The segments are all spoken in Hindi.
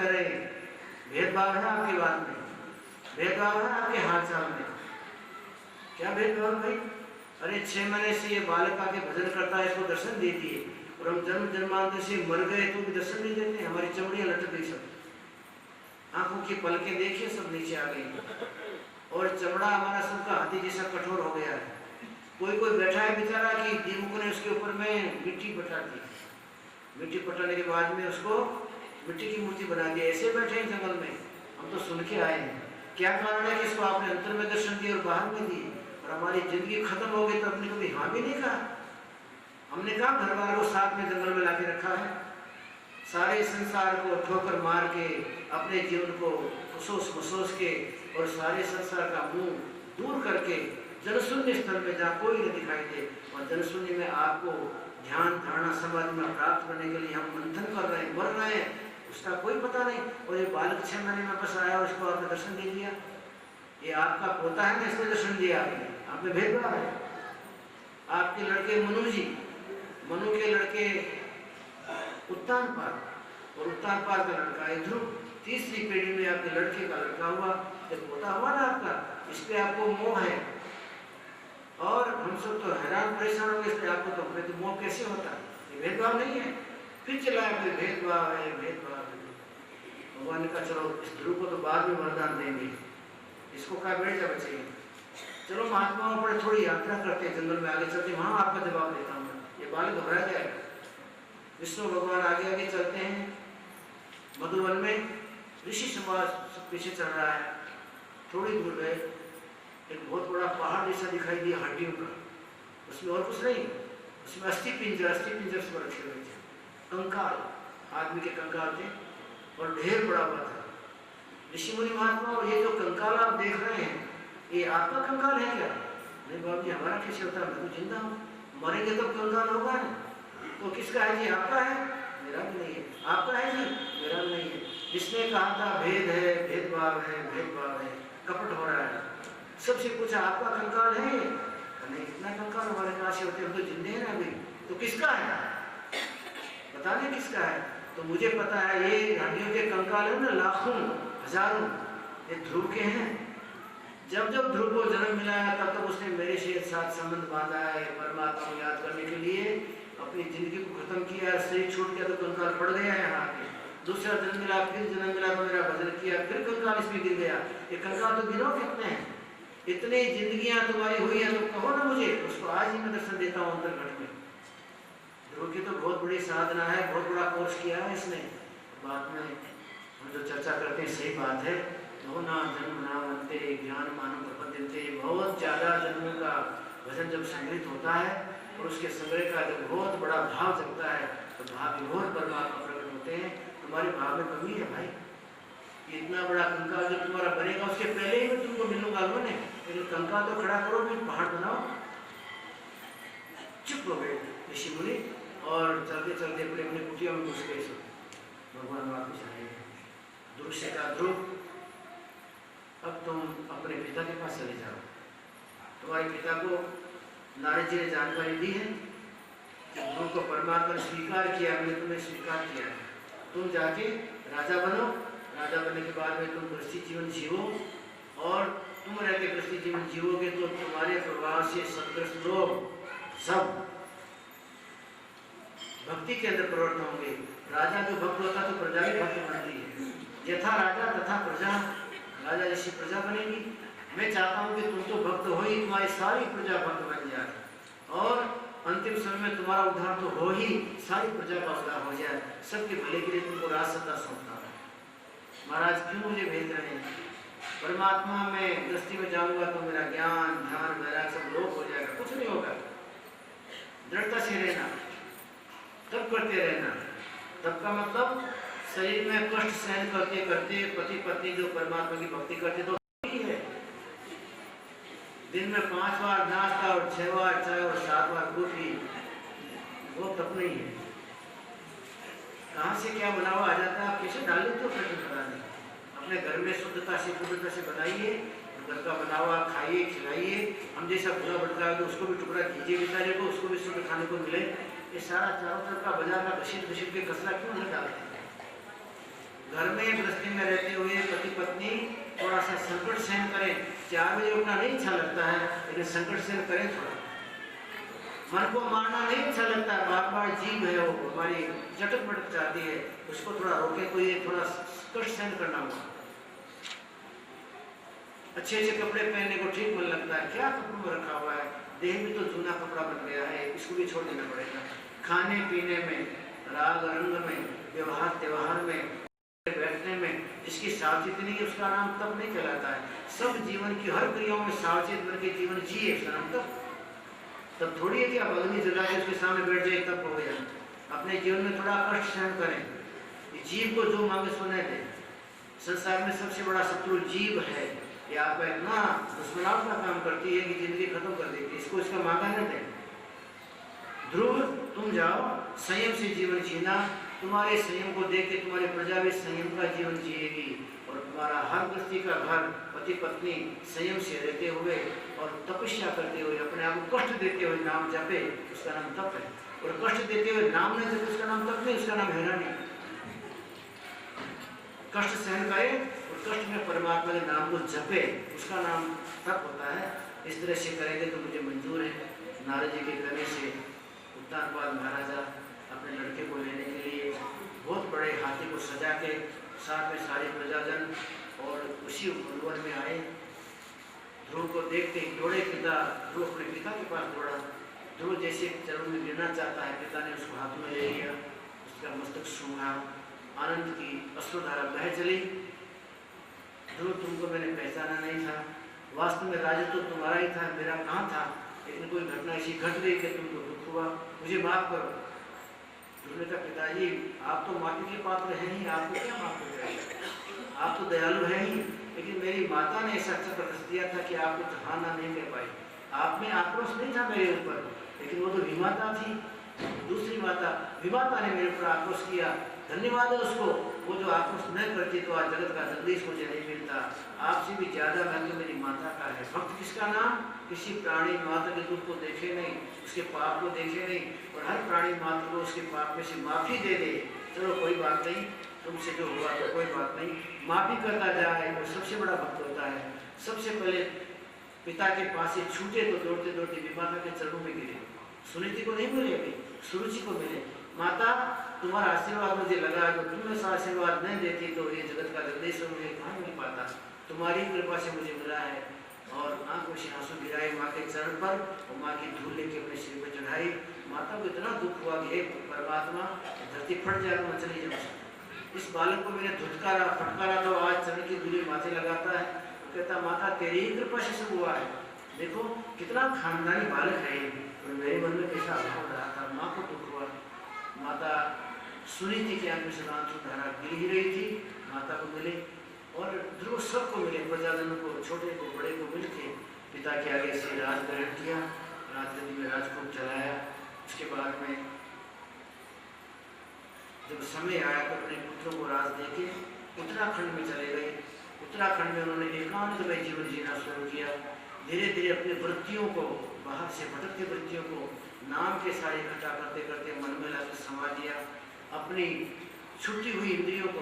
रह रहे हैं। भेदभाव है आपकी बात में, भेदभाव है आपके हाल चाल में। क्या भेदभाव भाई? अरे 6 महीने से ये बालक आके भजन करता है, इसको दर्शन देती है, और हम जन्म जन्मांतर से मर गए तो भी दर्शन नहीं देते। हमारी चमड़ियाँ लटक गई, सब आंखों की पलकें देखिए सब नीचे आ गई, और चमड़ा हमारा सबका हाथी जैसा कठोर हो गया है। कोई कोई बैठा है बेचारा कि दीमक ने उसके ऊपर में मिट्टी पटा दी, मिट्टी पटाने के बाद में उसको मिट्टी की मूर्ति बना दी। ऐसे बैठे हैं जंगल में, हम तो सुन के आए हैं। क्या कारण है कि इसको आपने अंतर में दर्शन दिए और बाहर में दिए, और हमारी जिंदगी खत्म हो गई तो अपने कभी हाँ भी नहीं कहा। हमने कहा घर वालों को साथ में जंगल में लाके रखा है, सारे संसार को ठोकर मार के अपने जीवन को फुसोस मसोस के और सारे संसार का मुंह दूर करके जनशून्य स्थल में जहाँ कोई न दिखाई दे, और जनशून्य में आपको ध्यान धारणा समाधि में प्राप्त करने के लिए हम मंथन कर रहे हैं, मर रहे हैं, उसका कोई पता नहीं। और ये बालक 6 महीने में बस आया और इसको आपने दर्शन दे दिया। ये आपका पोता है ना, इसने दर्शन दिया आपने भेदभाव है। आपके लड़के मनु जी, मनु के लड़के उत्तानपाद, और उत्तानपाद का लड़का है ध्रुव। तीसरी पीढ़ी में आपके लड़के का लड़का हुआ, जब पोता हुआ ना आपका, इस पे आपको मोह है। और हम सब तो हैरान परेशान हो गए इसलिए आपको तो मोह कैसे होता है? ये भेदभाव नहीं है। फिर चला कोई भेदभाव है, भेदभाव है। भगवान ने कहा चलो इस ध्रुव को तो बाद में वरदान देंगे, इसको कहा बैठ जा बच्चे, चलो महात्माओं पर थोड़ी यात्रा करते हैं, जंगल में आगे चलते, वहां आपका जवाब देता हूँ। ये बालक घबरा जाएगा। विष्णु भगवान आगे आगे चलते हैं, मधुवन में ऋषि समाज पीछे चल रहा है। थोड़ी दूर गए, एक बहुत बड़ा पहाड़ जैसा दिखाई दिया हड्डियों का, उसमें और कुछ नहीं, उसमें अस्थि पिंजर से रखे हुए थे, कंकाल, आदमी के कंकाल थे, और ढेर बड़ा हुआ था। ऋषि मुनि महात्मा, और ये जो कंकाल आप देख रहे हैं ये आपका कंकाल है क्या? नहीं बाबू जी, हमारा कैसे होता है, मैं तो जिंदा हूँ, मरेंगे तो कंकाल होगा ना। तो किसका है जी? आपका है? मेरा भी नहीं है। आपका है जी? मेरा भी नहीं है। जिसने कहा था भेद है, भेदभाव है, भेदभाव है, कपट हो रहा है। सबसे पूछा आपका कंकाल है? नहीं, इतना कंकाल हमारे कहाँ से होते, हम तो जिंदे हैं ना अभी। तो किसका है? पता नहीं किसका है। तो मुझे पता है ये हड्डियों के कंकाल है ना, लाखों हजारों, ये ध्रुव के हैं। जब जब ध्रुव को जन्म मिला है तब तक उसने मेरे से साथ संबंध बांधा है, परमात्मा को याद करने के लिए अपनी जिंदगी को खत्म किया, शरीर छूट गया तो कंकाल पड़ गया है यहाँ पे। दूसरा जन्म मिला, फिर जन्म मिला तो मेरा भजन किया, फिर कंकाल इसमें गिर गया। ये कंकाल तो गिनो कितने हैं, इतनी जिंदगियां तुम्हारी हुई है, तो कहो ना मुझे, उसको आज ही मैं दर्शन देता हूँ अंतर्घट में। ध्रुव की तो बहुत बड़ी साधना है, बहुत बड़ा कोर्स किया है इसने। बाद में हम जो चर्चा करते हैं सही बात है, ना जन्म नावंते ज्ञान मानव प्रपद्यन्ते, बहुत ज़्यादा जन्मों का भजन जब संग्रहित होता है और उसके संग्रह का जब बहुत बड़ा भाव जगता है तो भाव विभोर परमात्मा प्रकट होते हैं। तुम्हारे भाव में कमी है भाई, इतना बड़ा कंकाल जब तुम्हारा बनेगा उसके पहले ही मैं तुमको मिलूंगा मैंने, लेकिन कंकाल तो खड़ा करो, फिर पहाड़ बनाओ। चुप हो गए ऋषि मुनि और चलते चलते अपने अपने कुटिया में घुस गए। भगवान वापस आए। ध्रुव से कहा, ध्रुव अब तुम अपने पिता के पास चले जाओ। तुम्हारे पिता को नारद जी ने जानकारी दी है कि ध्रुव को परमात्मा ने स्वीकार किया, मैंने तुम्हें स्वीकार किया है, तुम जाके राजा बनो। राजा बनने के बाद में तुम गृहस्थी जीवन जीवो, और तुम रहते गृहस्थी जीवन जीवोगे तो तुम्हारे प्रभाव से सदग्रस्त लोग सब भक्ति के अंदर प्रवृत्त होंगे। राजा जो भक्त होता तो प्रजा भी भक्त बनती है, यथा राजा तथा प्रजा, राजा जैसी प्रजा बनेगी। मैं चाहता हूँ कि तुम तो भक्त हो ही, तुम्हारी सारी प्रजा भक्त बन जाए, और अंतिम समय में तुम्हारा उद्धार तो हो ही, सारी प्रजा का उद्धार हो जाए। सबके भले के लिए तुमको राज सत्ता सौंपता है। महाराज क्यों मुझे भेज रहे हैं? परमात्मा में दृष्टि में जाऊंगा तो मेरा ज्ञान ध्यान वैराग्य सब लोप हो जाएगा, कुछ नहीं होगा। दृढ़ता से रहना, तब करते रहना। तब का मतलब शरीर में कष्ट सहन करते करते पति पत्नी जो परमात्मा की भक्ति करते तो ही है। दिन में 5 बार नाश्ता और 6 बार चाय और 7 बार कॉफी, वो तप नहीं है। कहाँ से क्या बनावा आ जाता है, आप कैसे डाल लेते हो? प्रश्न कराने अपने घर में शुद्धता से बनाइए, घर का बनावा खाइए खिलाइए। हम जैसा भूला भटका है तो उसको भी टुकड़ा कीजिए बेचारे को, उसको भी शुद्ध खाने को मिले। ये सारा चारों तरफ का बाजार का घसीट के कचरा क्यों नहीं डालते हैं? घर में गृहस्थी में रहते हुए पति पत्नी थोड़ा सा संकट सहन करें। 4 बजे उठना नहीं अच्छा लगता है, लेकिन संकट सहन करें थोड़ा। मन को मारना नहीं अच्छा लगता है, बार बार जीव है वो हमारी चटक मटक चाहती है, उसको थोड़ा रोके, कोई थोड़ा कष्ट सहन करना होगा। अच्छे अच्छे कपड़े पहनने को ठीक मन लगता है, क्या कपड़ों में रखा हुआ है, देह में तो जूना कपड़ा बन गया है, इसको भी छोड़ देना पड़ेगा। खाने पीने में, राग रंग में, व्यवहार त्यौहार में, बैठने में जिसकी सावचेती नहीं है उसका नाम तप नहीं कहलाता है। सब जीवन की हर क्रियाओं में सावचेत बन के जीवन जिए, उसका नाम तब थोड़ी है कि आप अग्नि जला के उसके सामने बैठ जाए तब हो गया। अपने जीवन में थोड़ा कष्ट सहन करें, जीव को जो मांगे सुने दे। संसार में सबसे बड़ा शत्रु जीव है, ये आपका इतना दुश्मनात्मक का काम करती है कि जिंदगी खत्म कर देती है, इसको इसका मांगा न दे। ध्रुव तुम जाओ संयम से जीवन जीना, तुम्हारे संयम को देख के तुम्हारी प्रजा भी संयम का जीवन जिएगी, और तुम्हारा हर गृहस्थी का घर पति पत्नी संयम से रहते हुए और तपस्या करते हुए अपने आप को कष्ट देते हुए नाम जपे, उसका नाम तप है। और कष्ट देते हुए नाम न जपे उसका नाम तप नहीं, उसका नाम हैरानी। कष्ट सहन करे और कष्ट में परमात्मा के नाम को जपे, उसका नाम तप होता है। इस तरह से करेंगे तो मुझे मंजूर है। नारद जी के कहने से उत्तानपाद महाराजा अपने लड़के को लेने के लिए बहुत बड़े हाथी को सजा के साथ में सारे प्रजाजन और उसी उद्वन में आए। ध्रुव को देखते ही दौड़े पिता, ध्रुव अपने पिता के पास दौड़ा। ध्रुव जैसे चरण में गिरना चाहता है, पिता ने उसको हाथ में ले लिया, उसका मस्तक सूंघा, आनंद की अश्रुधारा बह चली। ध्रुव तुमको मैंने पहचाना नहीं था, वास्तव में राजा तो तुम्हारा ही था, मेरा कहाँ था, लेकिन कोई घटना ऐसी घट गई कि तुमको दुख हुआ, मुझे माफ करो। ध्रुव ने कहा पिताजी आप तो माफी के पात्र हैं ही, आपको क्या माफ कर जाएगा, आप तो दयालु हैं ही, लेकिन मेरी माता ने ऐसा चक्र रच दिया था कि आप कुछ हाँ ना नहीं कर पाई। आप में आक्रोश नहीं था मेरे ऊपर, लेकिन वो तो विमाता थी, दूसरी माता विमाता ने मेरे ऊपर आक्रोश किया। धन्यवाद है उसको, वो जो आक्रोश न करती तो आज जगत का जगदीश मुझे नहीं मिलता। आपसे भी ज्यादा महत्व मेरी माता का है। भक्त किसका नाम, किसी प्राणी मात्र के दुख को देखे नहीं, उसके पाप को देखे नहीं, और हर प्राणी मात्र को उसके पाप में से माफी दे दे। चलो कोई बात नहीं, तुमसे जो हुआ तो कोई बात नहीं, माफी करता जाए, वो सबसे बड़ा भक्त होता है। सबसे पहले पिता के पास से छूटे तो दौड़ते दौड़ते विमाता के चरणों में गिरे। सुनीति को नहीं मिले, अभी सुरुचि को मिले। माता तुम्हारा आशीर्वाद मुझे लगा, तो तुम ऐसा आशीर्वाद नहीं देती तो ये जगत का जगदीश मुझे कहाँ मिल पाता, तुम्हारी कृपा से मुझे मिला है। और आंखों से आंसू गिराए माँ के चरण पर, और माँ की धूल लेके अपने सिर पर चढ़ाई। माता को इतना दुख हुआ कि हे परमात्मा धरती फट जाए मैं चली जाऊँ। इस बालक को मैंने धुतकारा फटकारा तो आज चरण की धूली माथे लगाता है। कहता माता तेरी ही कृपा से सब हुआ है, देखो कितना खानदानी बालक है। और मेरे मन में कैसा अभाव रहा था, माँ को दुख हुआ। माता सुनीति की आंखों से आंसू धारा गिर ही रही थी, माता को मिले और ध्रुव सबको मिले, प्रजाजनों को, छोटे को बड़े को मिल के पिता के आगे से राज ग्रहण किया, राजगद्दी में राज खूब चलाया। उसके बाद में जब समय आया तो अपने पुत्रों को राज देके उत्तराखंड में चले गए। उत्तराखंड में उन्होंने एकांत में जीवन जीना शुरू किया। धीरे धीरे अपनी वृत्तियों को, बाहर से भटकती वृत्तियों को नाम के सारे इकट्ठा करते करते मन में लाकर समा दिया। अपनी छुट्टी हुई इंद्रियों को,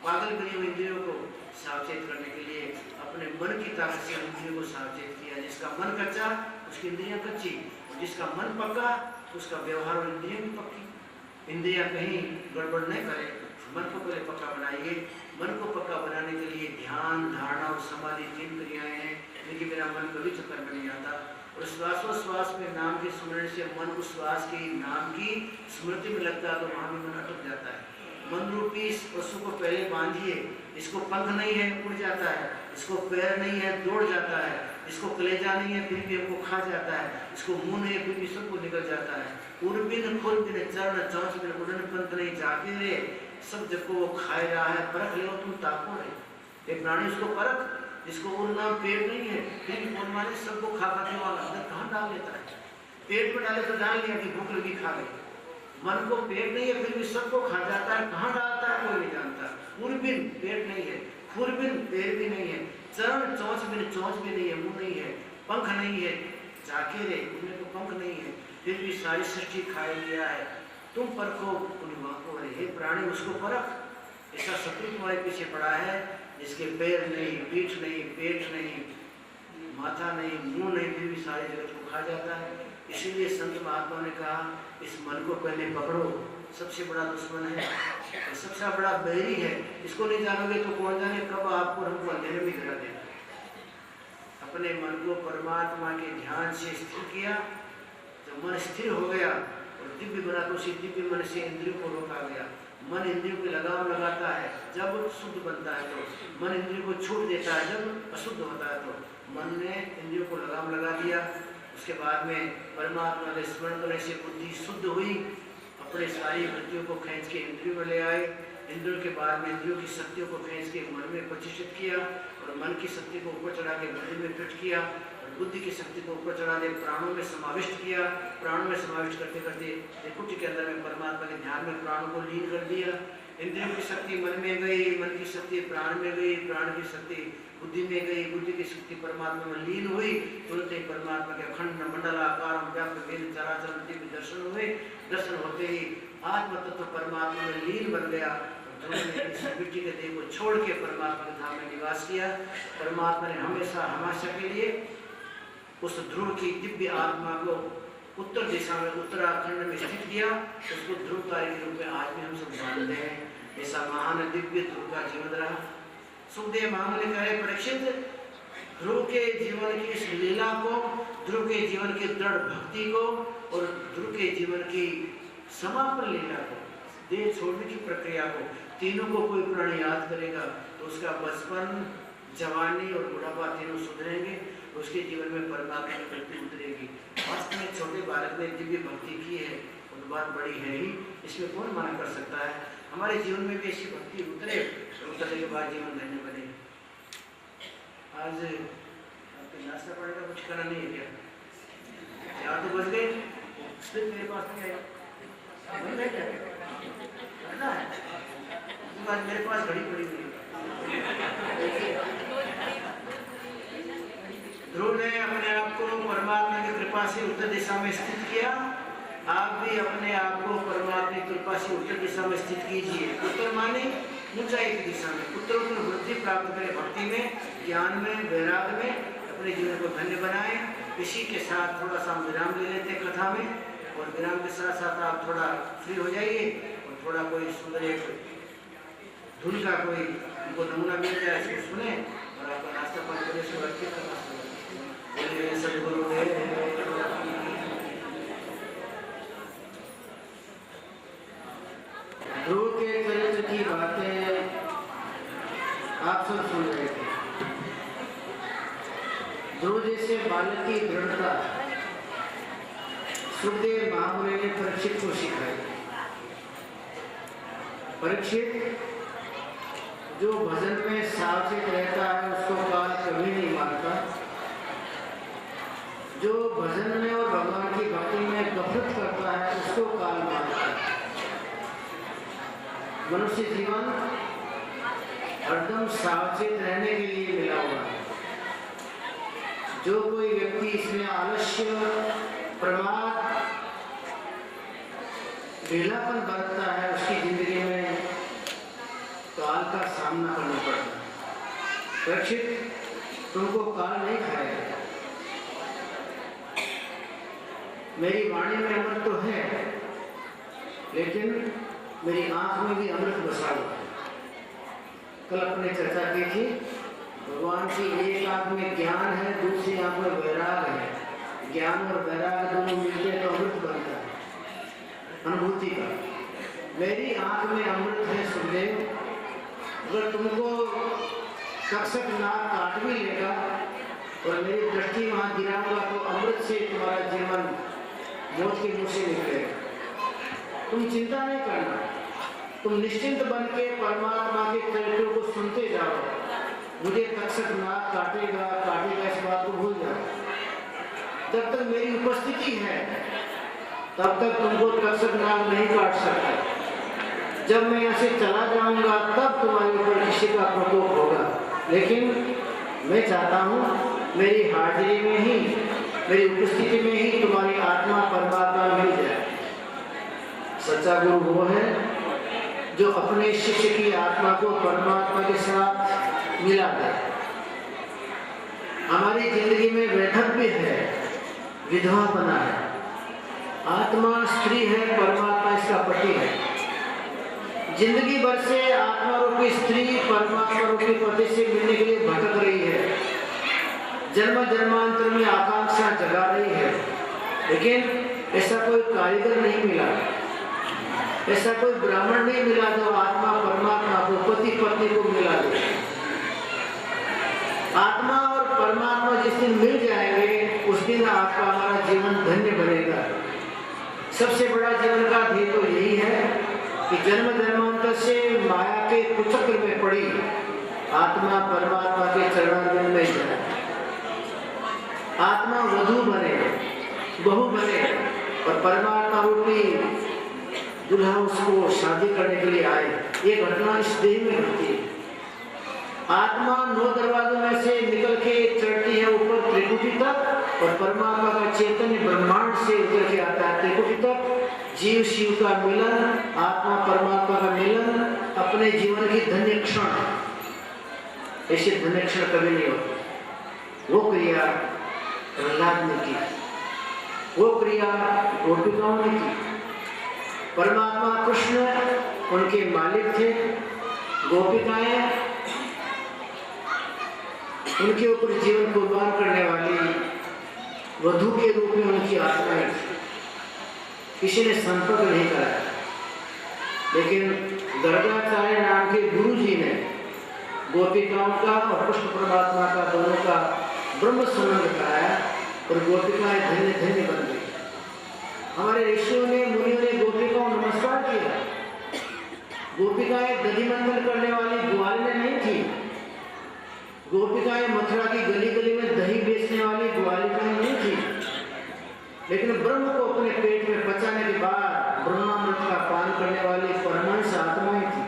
पागल बनी हुई इंद्रियों को सावचेत करने के लिए अपने मन की ताकत से इंद्रियों को सावचेत किया। जिसका मन कच्चा उसकी इंद्रियां कच्ची, और जिसका मन पक्का उसका व्यवहार और इंद्रियां भी पक्की। इंद्रियां कहीं गड़बड़ नहीं करे, मन को पहले पक्का बनाइए। मन को पक्का बनाने के लिए ध्यान, धारणा और समाधि 3 क्रियाएं हैं, लेकिन मेरा मन कभी चक्कर में नहीं आता। और श्वासोश्वास में नाम के स्मरण से मन उस श्वास की नाम की स्मृति में लगता है तो वहाँ भी मन अटक जाता है। मन रूपी इस पशु को पहले बांधिए, इसको पंख नहीं है उड़ जाता है, इसको पैर नहीं है दौड़ जाता है, इसको कलेजा नहीं है फिर भी हमको खा जाता है, इसको मुंह नहीं है फिर भी सबको निकल जाता है। उर्बिन खुरबिन चरण चौंच बिन उड़न पंथ नहीं जाके रे, सब जब को वो खाए रहा है परख लो तुम ताको रे। एक प्राणी उसको परख, जिसको उड़ना पेट नहीं है फिर भी माने सबको खा खाते वाला अंदर कहाँ डाल लेता है। पेट में डाले तो डाल लिया कि भूख लगी खा गई। मन को पेट नहीं है फिर भी सबको खा जाता है, कहाँ डालता है कोई नहीं जानता। उर्बिन पेट नहीं है, खुरबिन पैर भी नहीं है, चरण चौंच बिन चौंच भी नहीं है, मुंह नहीं है, पंख नहीं है, जाके रे उन्हें तो पंख नहीं है फिर भी सारी सृष्टि खाए लिया है। तुम परखो उन्हें वाको रे, हे प्राणी उसको परख। ऐसा शत्रु तुम्हारे पीछे पड़ा है जिसके पैर नहीं, पीठ नहीं, पेट नहीं, माथा नहीं, मुंह नहीं, फिर भी सारे जगत को खा जाता है। इसीलिए संत महात्मा ने कहा इस मन को पहले पकड़ो, सबसे बड़ा दुश्मन है, सबसे बड़ा बैरी है। इसको नहीं जानोगे तो कौन जाने कब आपको हमको अंधेरे में गिरा देगा। अपने मन को परमात्मा के ध्यान से स्थिर किया, जब मन स्थिर हो गया और दिव्य बना तो उसी दिव्य मन से इंद्रियों को रोका गया। मन इंद्रियों की लगाम लगाता है जब शुद्ध बनता है, तो मन इंद्रियों को छूट देता है जब अशुद्ध होता है। तो मन ने इंद्रियों को लगाम लगा दिया। उसके बाद में परमात्मा के स्मरण करने से बुद्धि शुद्ध हुई, अपने सारी वृत्तियों को खींच के इंद्रियों में ले आए। इंद्रियों के बाद में इंद्रियों की शक्तियों को खींच के मन में प्रतिष्ठित किया और मन की शक्ति को ऊपर चढ़ा के बुद्धि में फिट किया और बुद्धि की शक्ति को ऊपर चढ़ा के प्राणों में समाविष्ट किया। प्राणों में समाविष्ट करते करते त्रिकुटी के अंदर में परमात्मा के ध्यान में प्राणों को लीन कर दिया। इंद्रियों की शक्ति मन में गई, मन की शक्ति प्राण में गई, प्राण की शक्ति बुद्धि में गई, बुद्धि की शक्ति परमात्मा में लीन हुई। तुरंत ही परमात्मा के अखंड मंडलाकार व्याप्त वेद चराचर दिव्य दर्शन हुए। दर्शन होते ही आत्म तत्व परमात्मा में लीन बन गया। इस मिट्टी के देह को छोड़ के परमात्मा के धाम में निवास किया। परमात्मा ने हमेशा के लिए उस ध्रुव की दिव्य आत्मा को उत्तर दिशा में उत्तराखंड में स्थित किया। उसको ध्रुव कार्य के रूप में आज भी हम सब जानते हैं। ऐसा महान दिव्य ध्रुव का जीवन रहा। सुखदेव महामुनि ने कहा परीक्षित, ध्रुव के जीवन की इस लीला को, ध्रुव के जीवन की दृढ़ भक्ति को और ध्रुव के जीवन की समापन लीला को, देह छोड़ने की प्रक्रिया को, तीनों को कोई प्राणी याद करेगा तो उसका बचपन, जवानी और बुढ़ापा तीनों सुधरेंगे। उसके जीवन में परमात्मा की भक्ति उतरेगी। वास्तव में छोटे बालक ने दिव्य भक्ति की है, वो बात बड़ी है ही, इसमें कौन मना कर सकता है। हमारे जीवन में भी ऐसी भक्ति उतरे, उतरने के बाद जीवन धन्य बने। आज आपके नाश्ता पानी का कुछ करना नहीं है क्या? 4 तो बज गए, मेरे पास नहीं आएगा मेरे पास घड़ी पड़ी हुई है। ध्रुव ने अपने आप को परमात्मा की कृपा से उत्तर दिशा में स्थित किया। आप भी अपने आप को परमात्मा की कृपा से उत्तर दिशा में स्थित कीजिए। उत्तर माने ऊंचाई की दिशा में, उत्तर वृद्धि प्राप्त करें भक्ति में, ज्ञान में, वैराग्य में, अपने जीवन को धन्य बनाए। इसी के साथ थोड़ा सा विराम ले लेते हैं कथा में, और विराम के साथ साथ आप थोड़ा फ्री हो जाइए और थोड़ा कोई सुंदर एक धुन का कोई उनको नमूना मिल जाए, इसको सुने और आपका नाश्ता पानी करने से वर्षित करना सदगुरु ध्रुव के चरित्र की बातें आप सब सुन रहे थे। ध्रुव जैसे बालक की दृढ़ता सुखदेव महामुनि ने परीक्षित को सिखाई। परीक्षित जो भजन में सावचेत रहता है उसको काल कभी नहीं मारता। जो भजन में और भगवान की भक्ति में गफलत करता है उसको काल मारता है। मनुष्य जीवन हरदम सावचेत रहने के लिए मिला हुआ है। जो कोई व्यक्ति इसमें आलस्य, प्रमाद, ढीलापन बरतता है उसकी जिंदगी में काल का सामना करना पड़ता है। परीक्षित, तुमको काल नहीं खाएगा। मेरी वाणी में अमृत तो है, लेकिन मेरी आंख में भी अमृत बसा हुआ है। कल अपने चर्चा की थी, भगवान की एक आंख में ज्ञान है, दूसरी आंख में वैराग है। ज्ञान और वैराग दोनों मिलते तो अमृत बनता है अनुभूति का। मेरी आंख में अमृत है सुखदेव। अगर तुमको तक्षक नाग काट भी लेगा और मेरी दृष्टि वहां गिराऊंगा तो अमृत से तुम्हारा जीवन मौत के मुंह से निकलेगा। तुम चिंता नहीं करना, तुम निश्चिंत बन के परमात्मा के चरित्रों को सुनते जाओ। मुझे तक्षक नाग काटेगा इस बात को भूल जाओ। जब तक मेरी उपस्थिति है तब तक तुमको तक्षक नाग नहीं काट सकता। जब मैं यहाँ से चला जाऊंगा तब तुम्हारे ऊपर किसी का प्रकोप होगा। लेकिन मैं चाहता हूँ मेरी हाजिरी में ही, मेरी उपस्थिति में ही तुम्हारी आत्मा परमात्मा मिल जाए। सच्चा गुरु वो है जो अपने शिष्य की आत्मा को परमात्मा के साथ मिला दे। हमारी जिंदगी में वैधव्य है, विधवापना है। आत्मा स्त्री है, परमात्मा इसका पति है। जिंदगी भर से आत्मा रूपी स्त्री परमात्मा रूपी पति से मिलने के लिए भटक रही है, जन्म जन्मांतर में आकांक्षा जगा रही है, लेकिन ऐसा कोई कारीगर नहीं मिला, ऐसा कोई ब्राह्मण नहीं मिला जो आत्मा परमात्मा को, पति पत्नी को मिला दे। आत्मा और परमात्मा जिस दिन मिल जाएंगे उस दिन आपका हमारा जीवन धन्य बनेगा। सबसे बड़ा जीवन का ध्येय तो यही है कि जन्म जन्मांतर से माया के कुचक्र में पड़ी आत्मा परमात्मा के चरणारविंद में जाए। आत्मा वधू बने, बहू बने और परमात्मा रूपी दूल्हा उसको शादी करने के लिए आए। ये घटना इस देह में घटती है। आत्मा 9 दरवाजों में से निकल के चढ़ती है ऊपर त्रिकुटी तक और परमात्मा का चैतन्य ब्रह्मांड से उतर के आता है त्रिकुटी तक। जीव शिव का मिलन, आत्मा परमात्मा का मिलन, अपने जीवन की धन्य क्षण। ऐसे धन्य क्षण कभी नहीं होते। वो क्रिया प्रहलाद ने की, वो क्रिया गोपिकाओं ने की। परमात्मा कृष्ण उनके मालिक थे, गोपिकाएं उनके ऊपर जीवन कुर्बान करने वाली वधू के रूप में उनकी आत्माएं थी। किसी ने संपर्क नहीं कराया, लेकिन गर्गाचार्य नाम के गुरु जी ने गोपिकाओं का और कृष्ण परमात्मा का दोनों का ब्रह्म संबंध कराया और गोपिकाएं धन्य धन्य बन गई। हमारे ऋषियों ने, मुनियों ने गोपिकाओं नमस्कार किया। गोपिकाएं दधि मंथन करने वाली ग्वालिनी नहीं थी। गोपिकाएं मथुरा की गली गली में दही बेचने वाली ग्वालिकाएं नहीं थी, लेकिन ब्रह्म को अपने पेट में पचाने के बाद ब्रह्मामृत का पान करने वाली परमांश आत्माएं थी।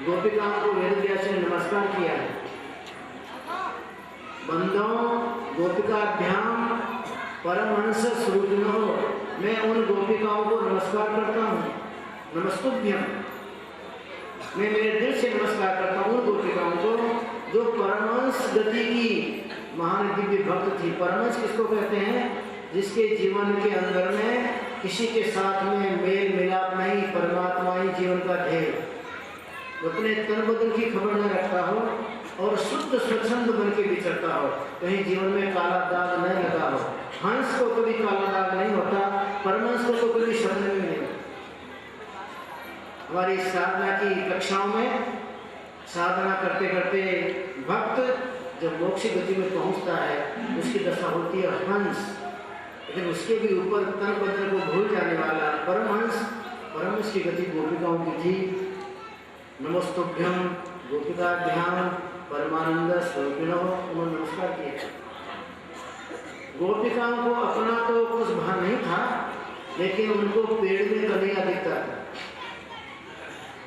गोपिकाओं को वेदव्यास ने नमस्कार किया है। बंदों गोपिकाभ्याम परमहंस स्वरूपिणो, मैं उन गोपिकाओं को नमस्कार करता हूँ। नमस्तुभ्यम, मैं मेरे दिल से नमस्कार करता हूँ उन गोपिकाओं को जो परमहंस गति की महान दिव्य भक्त थी। परमहंस किसको कहते हैं? जिसके जीवन के अंदर में किसी के साथ में मेल मिलाप नहीं, परमात्मा ही जीवन का ध्येय, अपने तन बदन की खबर न रखता हो और शुद्ध स्वच्छंद बन के विचरता हो, कहीं जीवन में काला दाग न लगा हो। हंस को कभी काला दाग नहीं होता, परमहंस को तो कभी शब्द में नहीं होता। हमारी साधना की कक्षाओं में साधना करते करते भक्त जब मोक्ष गति में पहुंचता है उसकी दशा होती है हंस, लेकिन उसके भी ऊपर तन बदन को भूल जाने वाला परमहंस। परमहंस की गति गोपिकाओं की थी। नमस्तुभ्यम गोपिकाभ्याम परमानंद स्वरूपिणो, उन्होंने नमस्कार किया। गोपिकाओं को अपना तो कुछ भान नहीं था, लेकिन उनको पेड़ में कन्हैया दिखता था।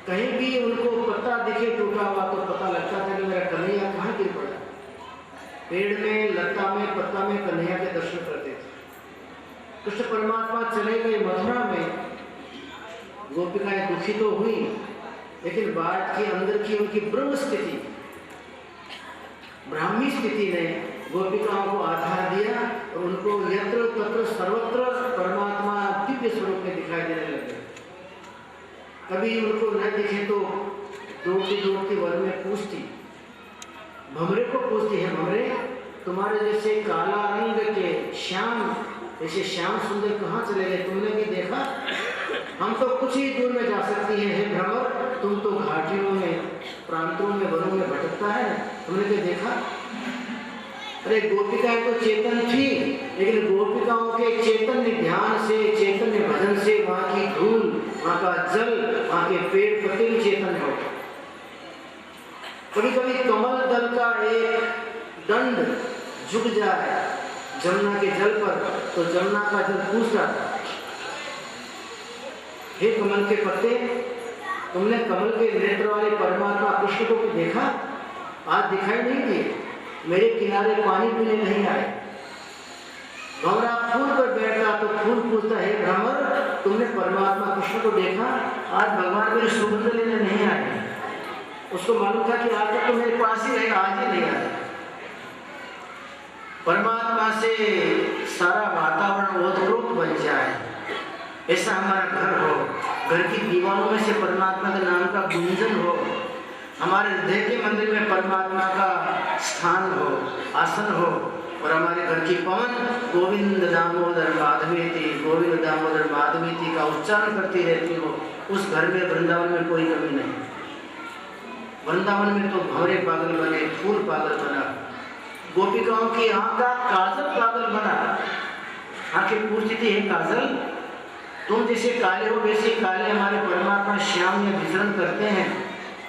कहीं भी उनको पत्ता दिखे टूटा हुआ तो पता लगता था कि मेरा कन्हैया कहाँ गिर पड़ा। पेड़ में, लता में, पत्ता में कन्हैया के दर्शन करते थे। कृष्ण परमात्मा चले गए मथुरा में, गोपिकाएं दुखी तो हुई, लेकिन बात के अंदर की उनकी ब्रह्म स्थिति, ब्राह्मी स्थिति ने गोपिकाओं को आधार दिया और उनको यत्र तत्र सर्वत्र परमात्मा दिव्य स्वरूप में दिखाई देने लगे। कभी उनको न दिखे तो दौड़ती दौड़ती वन में पूछती, भमरे को पूछती है, भमरे तुम्हारे जैसे काला रंग के श्याम, ऐसे श्याम सुंदर कहाँ चले गए? तुमने भी देखा? हम तो कुछ ही दूर में जा सकती हैं, हे भ्रमर, तुम तो घाटियों में, प्रांतों में, वनों में भटकता है, तुमने भी देखा? अरे गोपिकाएं तो चेतन थी, लेकिन गोपिकाओं के चैतन्य ध्यान से, चैतन्य भजन से वहाँ की धूल, वहाँ का जल, वहाँ के पेड़ पत्ते भी चेतन हो। कभी कभी कमल दल का एक दंड झुक जाए जमुना के जल पर, तो जमुना का जल पूछ जाता, हे कमल के पत्ते, तुमने कमल के नेत्र वाले परमात्मा कृष्ण को भी देखा? आज दिखाई नहीं दिए, मेरे किनारे पानी पीने नहीं आए। भंवरा फूल पर बैठा तो फूल पूछता है भ्रमर तुमने परमात्मा कृष्ण को देखा? आज भगवान मेरे सुगंध लेने नहीं आए। उसको मालूम था कि आज तक तो मेरे पास ही रहेगा, आज ही नहीं आए। परमात्मा से सारा वातावरण ओतप्रोत बन जाए, ऐसा हमारा घर हो, घर की दीवारों में से परमात्मा के नाम का गुंजन हो, हमारे हृदय के मंदिर में परमात्मा का स्थान हो, आसन हो, और हमारे घर की पवन गोविंद दामोदर माधवेति गोविंद दामोदर माधवेति का उच्चारण करती रहती हो। उस घर में वृंदावन में कोई कमी नहीं। वृंदावन में तो भंवरे पागल बने, फूल पागल बना, गोपिकाओं की आंख का काजल पागल बना। आंखें पूछती थी हे काजल तुम जैसे काले हो वैसे काले हमारे परमात्मा श्याम में विचरण करते हैं,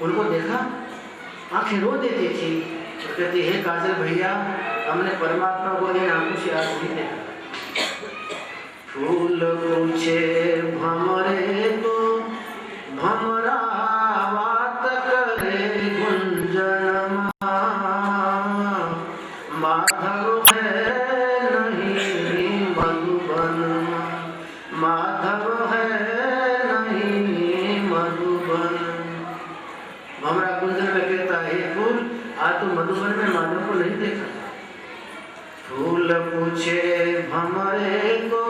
उनको देखा? आंखें रो देती थी। तो कहती हे काजल भैया हमने परमात्मा को इन आंखों से आज नहीं देखा। फूल पूछे भंवरे को भंवरा बात करे गुंजन माधव है नहीं मधुबन, माधव है नहीं मधुबन। भंवरा गुंजन में कहता है फूल आज तो मधुबन में माधव को नहीं देखा। फूल पूछे भंवरे को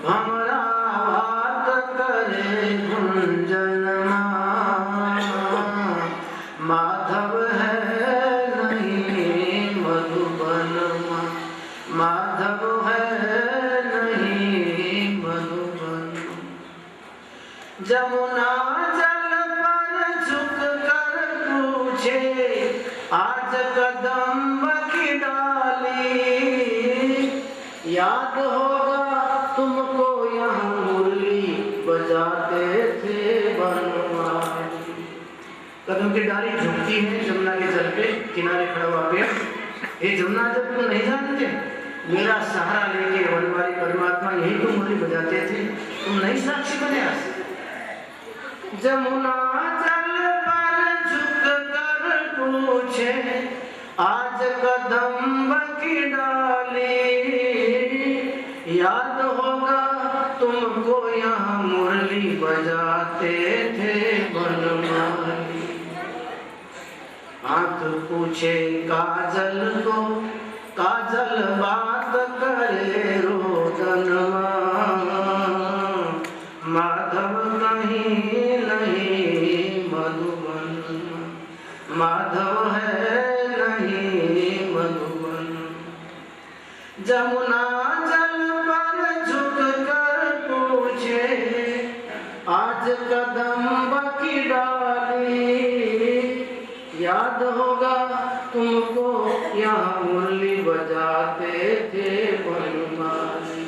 भंवरा बात करे गुंजन माधव है नहीं मधुबन, माधव है नहीं मधुबन। जमुना जल पर झुक कर पूछे आज कदम की डाली, याद होगा तुमको यहाँ मुरली बजाते थे बनवारी। कदम की डाली झुकती है जमुना के जल पे, किनारे खड़ा हुआ पेड़। ये जमुना जब तुम नहीं जानते मेरा सहारा लेके बनवारी परमात्मा यही तो मुरली बजाते थे, तुम नहीं साक्षी बने आज। जमुना जल पर झुक कर पूछे आज कदम की डाली, याद होगा तुमको यहाँ मुरली बजाते थे बनवारी। आँख पूछे काजल को काजल बात करे रोदन माधव कहीं नहीं मधुबन, माधव है नहीं मधुबन। जमुना जल पर झुक कर पूछे आज कदम की डाली, याद होगा तुमको यहाँ मुरली बजाते थे बनवारी।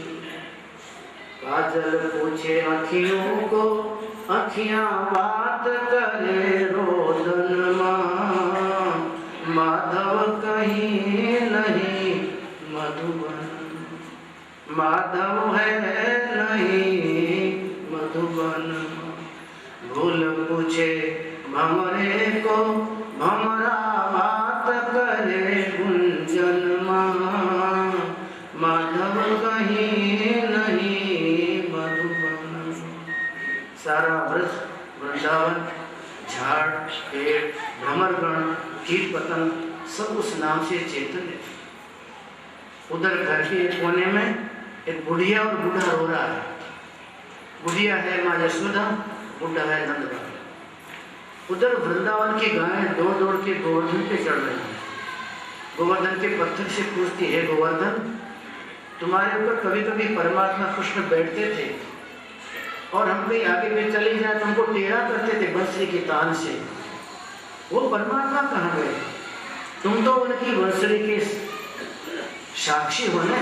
काजल पूछे अखियों को अखियाँ बात करे रोदन माधव कहीं नहीं मधुबन, माधव है नहीं मधुबन। भूल पूछे भंवरे को भंवरा बात करे गुंजन माधव कहीं नहीं मधुबन। सारा ब्रज वृंदावन झाड़ पेड़ भ्रमरगण कीट पतंग सब उस नाम से चैतन्य। उधर घर के एक कोने में एक बुढ़िया और बूढ़ा रो रहा है। बुढ़िया है माँ यशोदा, बूढ़ा है नंद बाबा। उधर वृंदावन की गायें दौड़ दौड़ के गोवर्धन पे चढ़ रही हैं। गोवर्धन के पत्थर से पूछती है गोवर्धन तुम्हारे ऊपर कभी कभी परमात्मा कृष्ण बैठते थे और हम कहीं आगे पे चले जाए तो हमको टेढ़ा करते थे बंसरी की तान से, वो परमात्मा कहाँ गए? तुम तो उनकी बंसरी के साक्षी हो ना।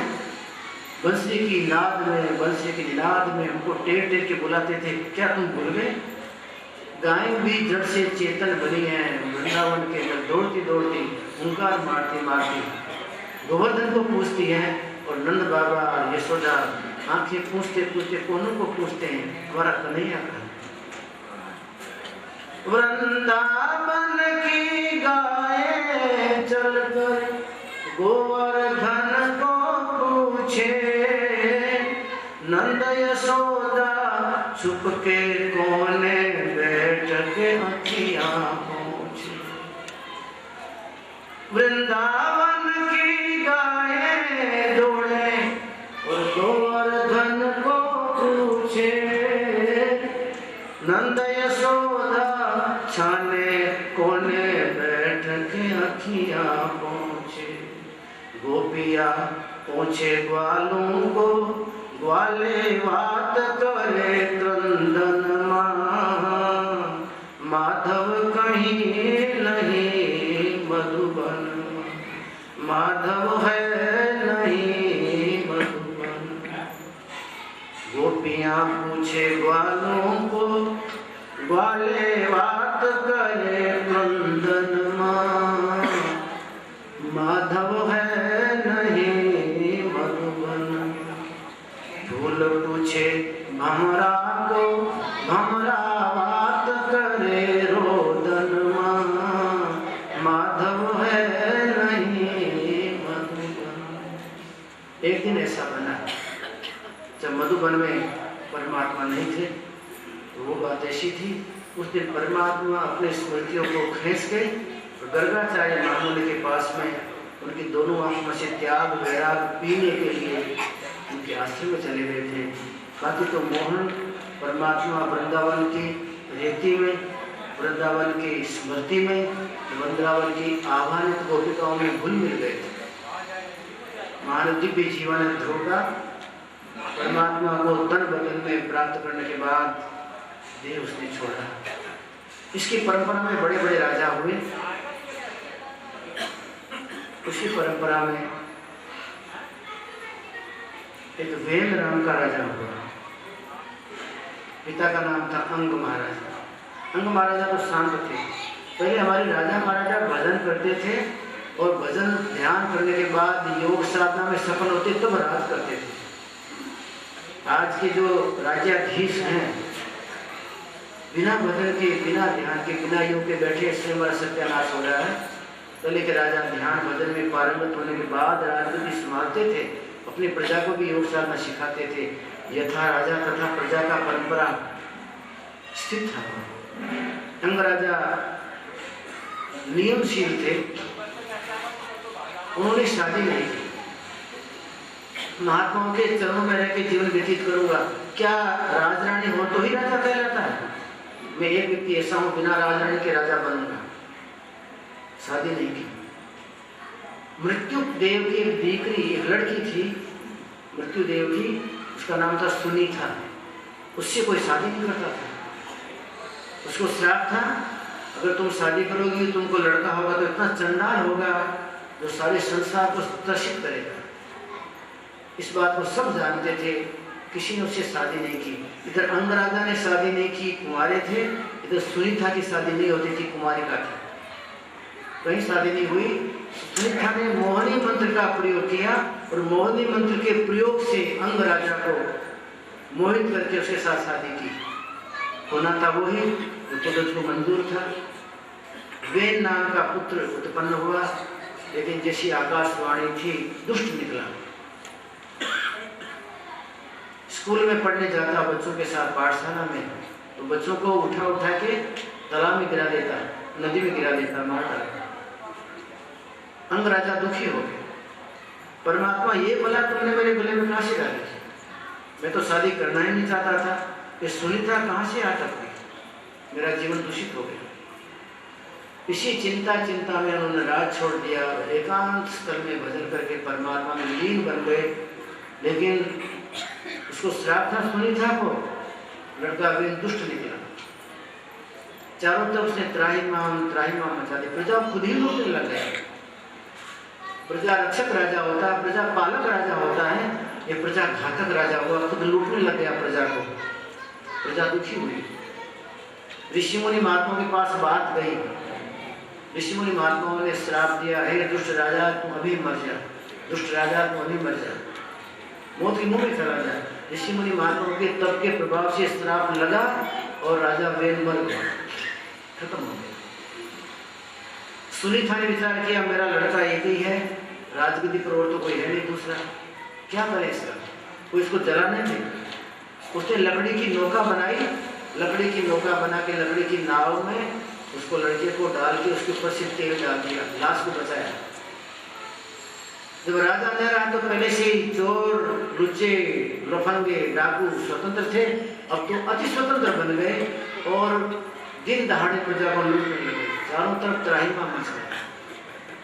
बंसरी की नाद में बंसरी की निनाद में हमको टेढ़ टेढ़ के बुलाते थे, क्या तुम भूल गए? गायें भी जड़ से चेतन बनी है वृंदावन के अंदर दौड़ती दौड़ती हुंकार मारती मारती गोवर्धन को पूछती है और नंद बाबा यशोदा आंखें पूछते पूछते कोनों को पूछते हैं हमारा कन्हैया का। वृंदावन की गायें चलकर गोवर्धन को पूछे नंद यशोदा छुपके कोने बैठ के अखियां पोंछे। वृंदावन की गायें दौड़े और गोवर्धन को पूछे। नंद यशोदा छाने कोने बैठ के अखियां पोंछे। गोपिया पूछे ग्वालों को, ग्वाले बात करे क्रंदन मां। माधव कहीं नहीं मधुबन, माधव है नहीं मधुबन। गोपियां पूछे ग्वालों को, ग्वाले बात करे क्रंदन मां। माधव है नहीं मधुबन। फूल पूछे भमरा को, भमरा बात करे रोदन मां। माधव है नहीं मधुबन। एक दिन ऐसा बना जब मधुबन में परमात्मा नहीं थे, तो वो बात ऐसी थी। उस दिन परमात्मा अपने स्मृतियों को खींच के गर्गाचार्य महामुनि के पास में उनकी दोनों आंखों से त्याग वैराग पीने के लिए उनके आश्रम में चले गए थे। बाकी तो मोहन परमात्मा वृंदावन की रेती में, वृंदावन की स्मृति में, वृंदावन की आह्वानित गोपिकाओं में घुल मिल गए थे। मानव दिव्य जीवन ध्रुव का परमात्मा को तन बदन में प्राप्त करने के बाद देह उसने छोड़ा। इसकी परंपरा में बड़े बड़े राजा हुए। उसी परंपरा में एक वेद नाम का राजा हुआ। पिता का नाम था अंग महाराजा। अंग महाराजा तो शांत थे। पहले हमारे राजा महाराजा भजन करते थे और भजन ध्यान करने के बाद योग साधना में सफल होते तब राज करते थे। आज के जो राज्याधीश हैं, बिना भजन के, बिना ध्यान के, बिना योग के बैठे, इससे हमारा सत्यानाश हो रहा है। पहले के राजा ध्यान भजन में पारंगत होने के बाद राजनीति संभालते थे, अपनी प्रजा को भी योग साधना सिखाते थे। यथा राजा तथा प्रजा का परंपरा स्थित था। अंग राजा नियमशील थे। उन्होंने शादी नहीं की। महात्माओं के चरणों में रह के जीवन व्यतीत करूंगा, क्या राजरानी हो तो ही राजा कहलाता है? मैं एक व्यक्ति ऐसा हूं, बिना राजरानी के राजा बनूंगा। शादी नहीं की। मृत्यु देव की एक दीकरी, एक लड़की थी मृत्यु देव की, उसका नाम था सुनीता। उससे कोई शादी नहीं करता था। उसको श्राप था, अगर तुम शादी करोगी तुमको लड़का होगा तो इतना चंडाल होगा जो सारे संसार को त्रसित करेगा। इस बात को सब जानते थे। किसी ने उससे शादी नहीं की। इधर अंग राजा ने शादी नहीं की, कुंवारे थे। इधर सुनीता की शादी नहीं होती थी, कुमारिका थी। कहीं शादी नहीं हुई। सुनीता ने मोहनी मंत्र का प्रयोग किया और मोहनी मंत्र के प्रयोग से अंग राजा को मोहित करके उसके साथ शादी की। होना था वही जो पुत्र को मंजूर था। वेन नाम का पुत्र उत्पन्न हुआ, लेकिन जैसी आकाशवाणी थी दुष्ट निकला। स्कूल में पढ़ने जाता बच्चों के साथ पाठशाला में, तो बच्चों को उठा उठा के तालाब में गिरा देता, नदी में गिरा देता, मार डालता। अंग राजा दुखी हो गए। परमात्मा ये बोला तुमने मेरे गले में कहाँ से डाली? मैं तो शादी करना ही नहीं चाहता था। ये सुनीता कहाँ से आ सकती? मेरा जीवन दूषित हो गया। इसी चिंता में उन्होंने राज छोड़ दिया, एकांत स्थल में भजन करके परमात्मा में लीन बन गए। लेकिन उसको श्राप था सुनीता को, लड़का भी दुष्ट निकला। चारों तरफ से त्राहिमाम मचा दी। प्रजा खुद ही लूटने लग गया। प्रजा रक्षक राजा होता है, प्रजा पालक राजा होता है, ये प्रजा घातक राजा हुआ, खुद लूटने लग गया प्रजा को। प्रजा दुखी हुई। ऋषि मुनि महात्माओं के पास बात गई। ऋषि मुनि महात्माओं ने श्राप दिया, हे दुष्ट राजा तुम अभी मर जा, दुष्ट राजा तुम अभी मर जा, मौत के मुंह में चला जा। ऋषि मुनि महात्माओं के तप के प्रभाव से श्राप लगा और राजा वेन मर गया, खत्म हो गया। सुनीता ने विचार किया मेरा लड़का एक ही है, राजगद्दी पर और तो कोई है नहीं दूसरा, क्या करे इसका? कोई इसको जलाने थे। उसने लकड़ी की नौका बनाई, लकड़ी की नौका बना के लकड़ी की नाव में उसको लड़के को डाल के उसके ऊपर से तेल डाल दिया, लाश को बचाया। जब राजा नहीं रहा तो पहले से ही चोर, लुच्चे, लफंगे, डाकू स्वतंत्र थे, अब तो अति स्वतंत्र बन गए और दिन दहाड़े प्रजा को लूटने लगे। चारों तरफ त्राहिमाम मच गया,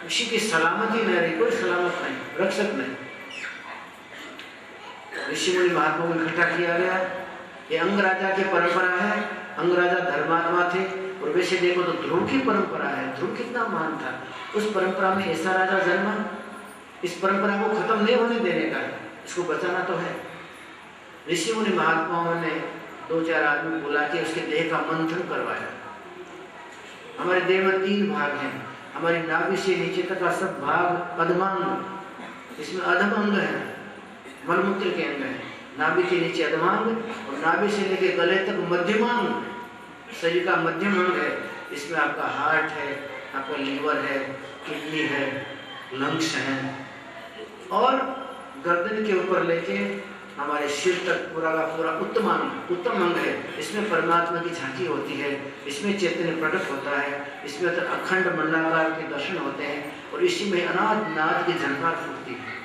किसी की सलामती नहीं रही, कोई सलामत नहीं, रक्षक नहीं। ऋषि मुनि महात्माओं को इकट्ठा किया गया। ये अंग राजा की परंपरा है, अंग राजा धर्मात्मा थे और वैसे देखो तो ध्रुव की परंपरा है। ध्रुव कितना महान था, उस परंपरा में ऐसा राजा जन्मा। इस परंपरा को खत्म नहीं होने देने का है, इसको बचाना तो है। ऋषि मुनि महात्माओं ने 2-4 आदमी बुला के उसके देह का मंथन करवाया। हमारे देह में 3 भाग हैं, हमारी नाभि से नीचे तक का सब भाग अधमांग, इसमें अधम अंग है, मलमूत्र के अंग है। नाभि के नीचे अधमांग और नाभि से लेकर गले तक मध्यमांग, शरीर का मध्यम अंग है। इसमें आपका हार्ट है, आपका लीवर है, किडनी है, लंग्स हैं और गर्दन के ऊपर लेके हमारे सिर तक पूरा का पूरा उत्तम अंग है। इसमें परमात्मा की झांकी होती है, इसमें चैतन्य प्रकट होता है, इसमें तो अखंड मंडलाकार के दर्शन होते हैं और इसी में अनाद नाद की झनकार फूटती है।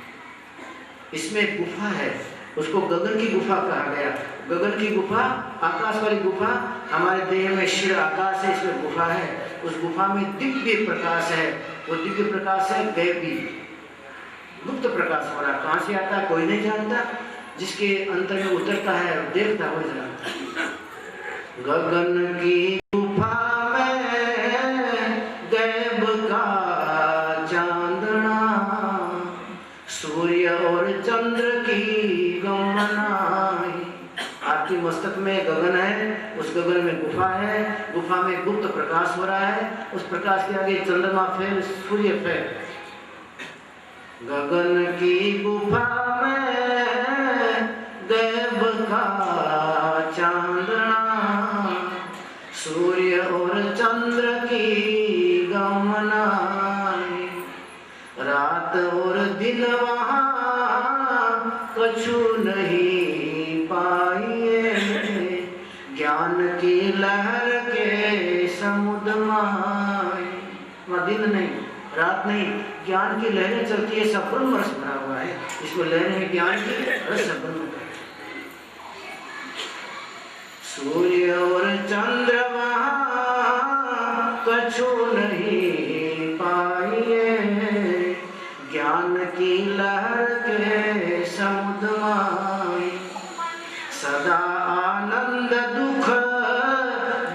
इसमें गुफा है, उसको गगन की गुफा कहा गया। गगन की गुफा, आकाश वाली गुफा, हमारे देह में शिर आकाश है, इसमें गुफा है। उस गुफा में दिव्य प्रकाश है, वो दिव्य प्रकाश है गैबी, गुप्त प्रकाश हो रहा। कहाँ से आता है कोई नहीं जानता, जिसके अंतर में उतरता है और देखता हुआ जानता है। गगन की गुफा में गैब का चांदना, सूर्य और चंद्र की गमनाई। आपके मस्तक में गगन है, उस गगन में गुफा है, गुफा में गुप्त प्रकाश हो रहा है, उस प्रकाश के आगे चंद्रमा फैल, सूर्य फैल। गगन की गुफा में गैब का चांदना, सूर्य और चंद्र की गमनाई। रात और दिन वहाँ कछु नहीं पाइए, ज्ञान की लहर के समुद्र माई। वहाँ दिन नहीं, रात नहीं, ज्ञान की लहरें चलती है, सब ब्रह्म रस भरा हुआ है। इसमें लहरें हैं ज्ञान की, रस ब्रह्म का। सूर्य और चंद्र वहाँ कछु नहीं पाइए, ज्ञान की लहर के समुद्र माई। सदा आनंद दुख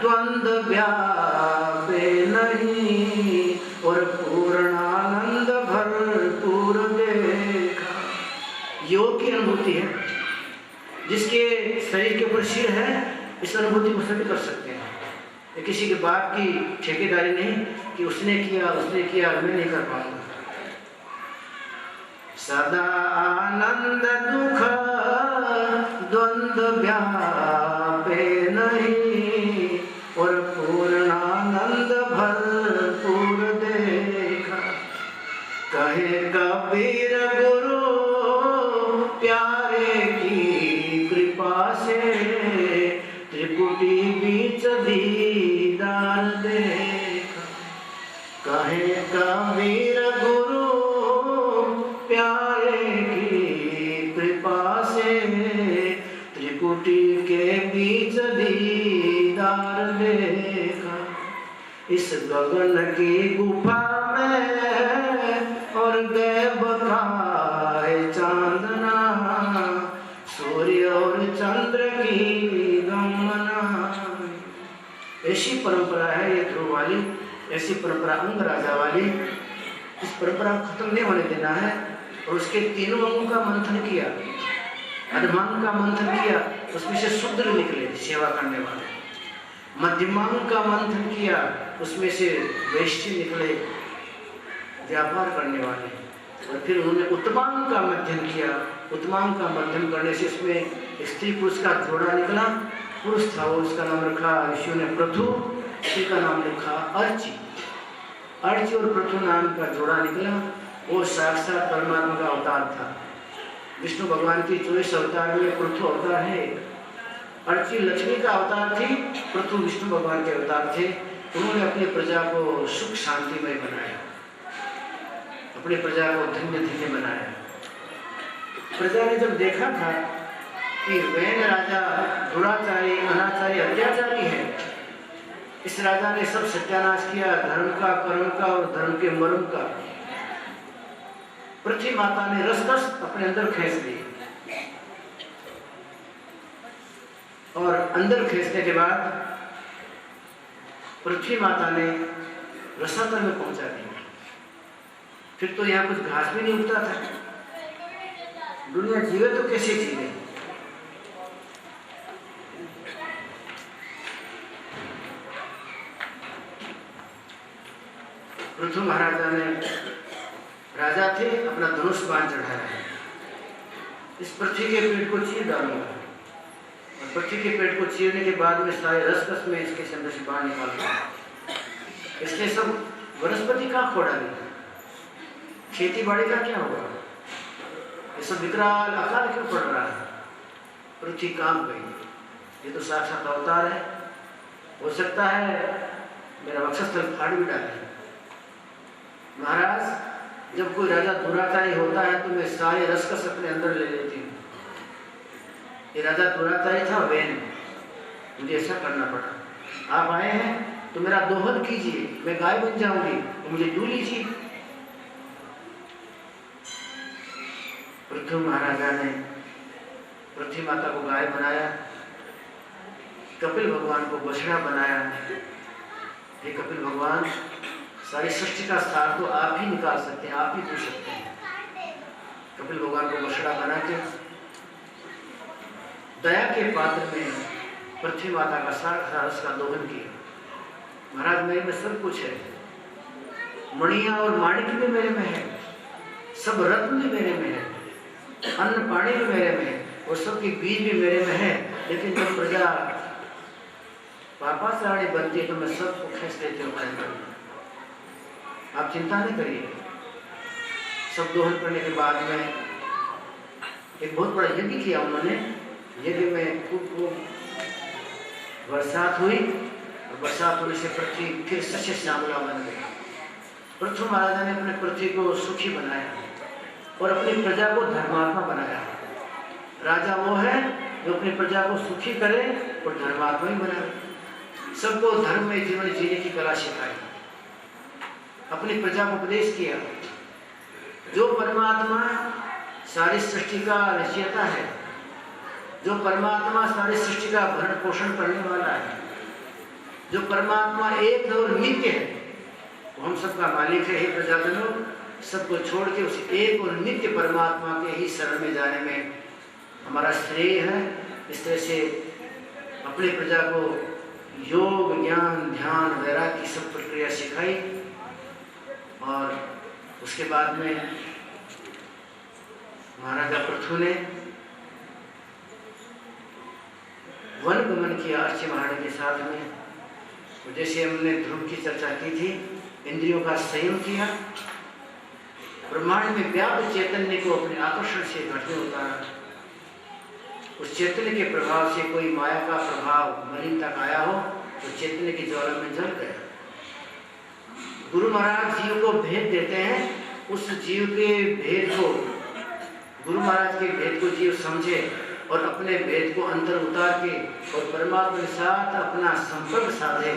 द्वंद्व व्यापे नहीं, और पूर्णानंद भरपूर देखा। योग की अनुभूति है, जिसके शरीर के ऊपर सिर है, इस अनुभूति को सभी कर सकते हैं। ये किसी के बाप की ठेकेदारी नहीं कि उसने किया मैं नहीं कर पाऊंगा। सदा आनंद दुख द्वंद्व व्यापे नहीं, और पूर्णानंद भरपूर देखा। कहे कबीर गुरु प्यारे की कृपा से, त्रिपुटी बीच दीदार देखा। कहे कबीर गुरु प्यारे की कृपा से, त्रिकुटी के बीच दीदार देखा। इस गगन की गुफा में और गैब का चांदना, सूर्य और चंद्र की गमना। ऐसी परंपरा है ये ध्रुव वाली, ऐसी परंपरा अंग राजा वाली। इस परंपरा को खत्म नहीं होने देना है। और उसके 3 अंगों का मंथन किया, अधमांग का मंथन किया, उसमें से शूद्र निकले सेवा करने वाले। मध्यमांग का मंथन किया, उसमें से वैश्य निकले व्यापार करने वाले। और फिर उन्होंने उत्तमांग का मध्यम किया। उत्तमांग का मध्यम करने से उसमें स्त्री पुरुष का जोड़ा निकला। पुरुष था वो, उसका नाम रखा ऋषियों ने पृथु, स्त्री का नाम लिखा अर्ची। अर्ची और पृथु नाम का जोड़ा निकला, वो साक्षात परमात्मा का अवतार था। विष्णु भगवान की 24 अवतार में पृथु अवतार है। अर्ची लक्ष्मी का अवतार थी, पृथु विष्णु भगवान के अवतार थे। उन्होंने अपनी प्रजा को सुख शांतिमय बनाया, अपनी प्रजा को धन्य धन्य बनाया। प्रजा ने जब देखा था कि वैन राजा दुराचारी, अनाचारी, अत्याचारी है, इस राजा ने सब सत्यानाश किया, धर्म का, कर्म का और धर्म के मर्म का। पृथ्वी माता ने रस अपने अंदर खींच ली और अंदर खींचने के बाद पृथ्वी माता ने रसातल में पहुंचा दिया। फिर तो यहाँ कुछ घास भी नहीं उगता था। दुनिया जीवे तो कैसे जीवे? पृथु महाराजा ने, राजा थे, अपना धनुष बाण चढ़ाया, इस पृथ्वी के पेट को चीर डालूंगा। और पृथ्वी के पेट को चीरने के बाद में सारे रसकस में इसके अंदर से बाण निकालूंगा। इसलिए सब वनस्पति कहाँ खोड़ा गया, खेती बाड़ी का क्या होगा? ये सब विकराल अकाल क्यों पड़ रहा है? पृथ्वी काम गई, ये तो साक्षात अवतार है। हो सकता है मेरा वक्षस्थल फाड़ भी डाले। महाराज, जब कोई राजा दुराचारी होता है तो मैं सारे रसकस अपने अंदर ले लेती हूँ। ये राजा दुराचारी था, वैन, मुझे ऐसा करना पड़ा। आप आए हैं तो मेरा दोहन कीजिए, मैं गाय बन जाऊंगी तो मुझे दू लीजिए। पृथु महाराजा ने पृथ्वी माता को गाय बनाया, कपिल भगवान को बछड़ा बनाया। हे कपिल भगवान, सारी सृष्टि का सार तो आप ही निकाल सकते हैं, आप ही पूछ सकते हैं। कपिल भगवान को बछड़ा बना के दया के पात्र में पृथ्वी माता का सारा रस का दोहन किया। महाराज, मेरे में सब कुछ है, मणिया और माणिक भी मेरे में है, सब रत्न भी मेरे में है, अन्न पानी भी मेरे में है और सबके बीज भी मेरे में है। लेकिन जब प्रजा पापाचारी बनती है तो मैं सबको खींच लेती हूँ अपने अंदर। आप चिंता नहीं करिए। सब दोहन करने के बाद में एक बहुत बड़ा यज्ञ किया उन्होंने। यज्ञ में खूब बरसात हुई और बरसात होने से पृथ्वी फिर सच्चे श्यामला बन गई। पृथु महाराजा ने अपने पृथ्वी को सुखी बनाया और अपनी प्रजा को धर्मात्मा बनाया। राजा वो है जो अपनी प्रजा को सुखी करे और धर्मात्मा ही बनाए। सबको धर्म में जीवन जीने की कला सिखाई, अपनी प्रजा को उपदेश किया। जो परमात्मा सारी सृष्टि का रचयिता है, जो परमात्मा सारी सृष्टि का भरण पोषण करने वाला है, जो परमात्मा एक और नित्य है, वो हम सबका मालिक है। हे प्रजाजनों, सबको छोड़ के उस एक और नित्य परमात्मा के ही शरण में जाने में हमारा श्रेय है। इस तरह से अपनी प्रजा को योग, ज्ञान, ध्यान, वैराग्य की सब प्रक्रिया सिखाई। और उसके बाद में महाराजा पृथु ने वन गमन किया अर्ची महाराज के साथ में। जैसे हमने ध्रुव की चर्चा की थी, इंद्रियों का संयम किया, ब्रह्मांड में व्याप्त चैतन्य को अपने आकर्षण से घट में उतारा। उस चैतन्य के प्रभाव से कोई माया का प्रभाव मलिन तक आया हो तो चैतन्य की ज्वाला में जल गया। गुरु महाराज जीव को भेद देते हैं, उस जीव के भेद को, गुरु महाराज के भेद को जीव समझे और अपने भेद को अंतर उतार के और परमात्मा के साथ अपना संपर्क साधे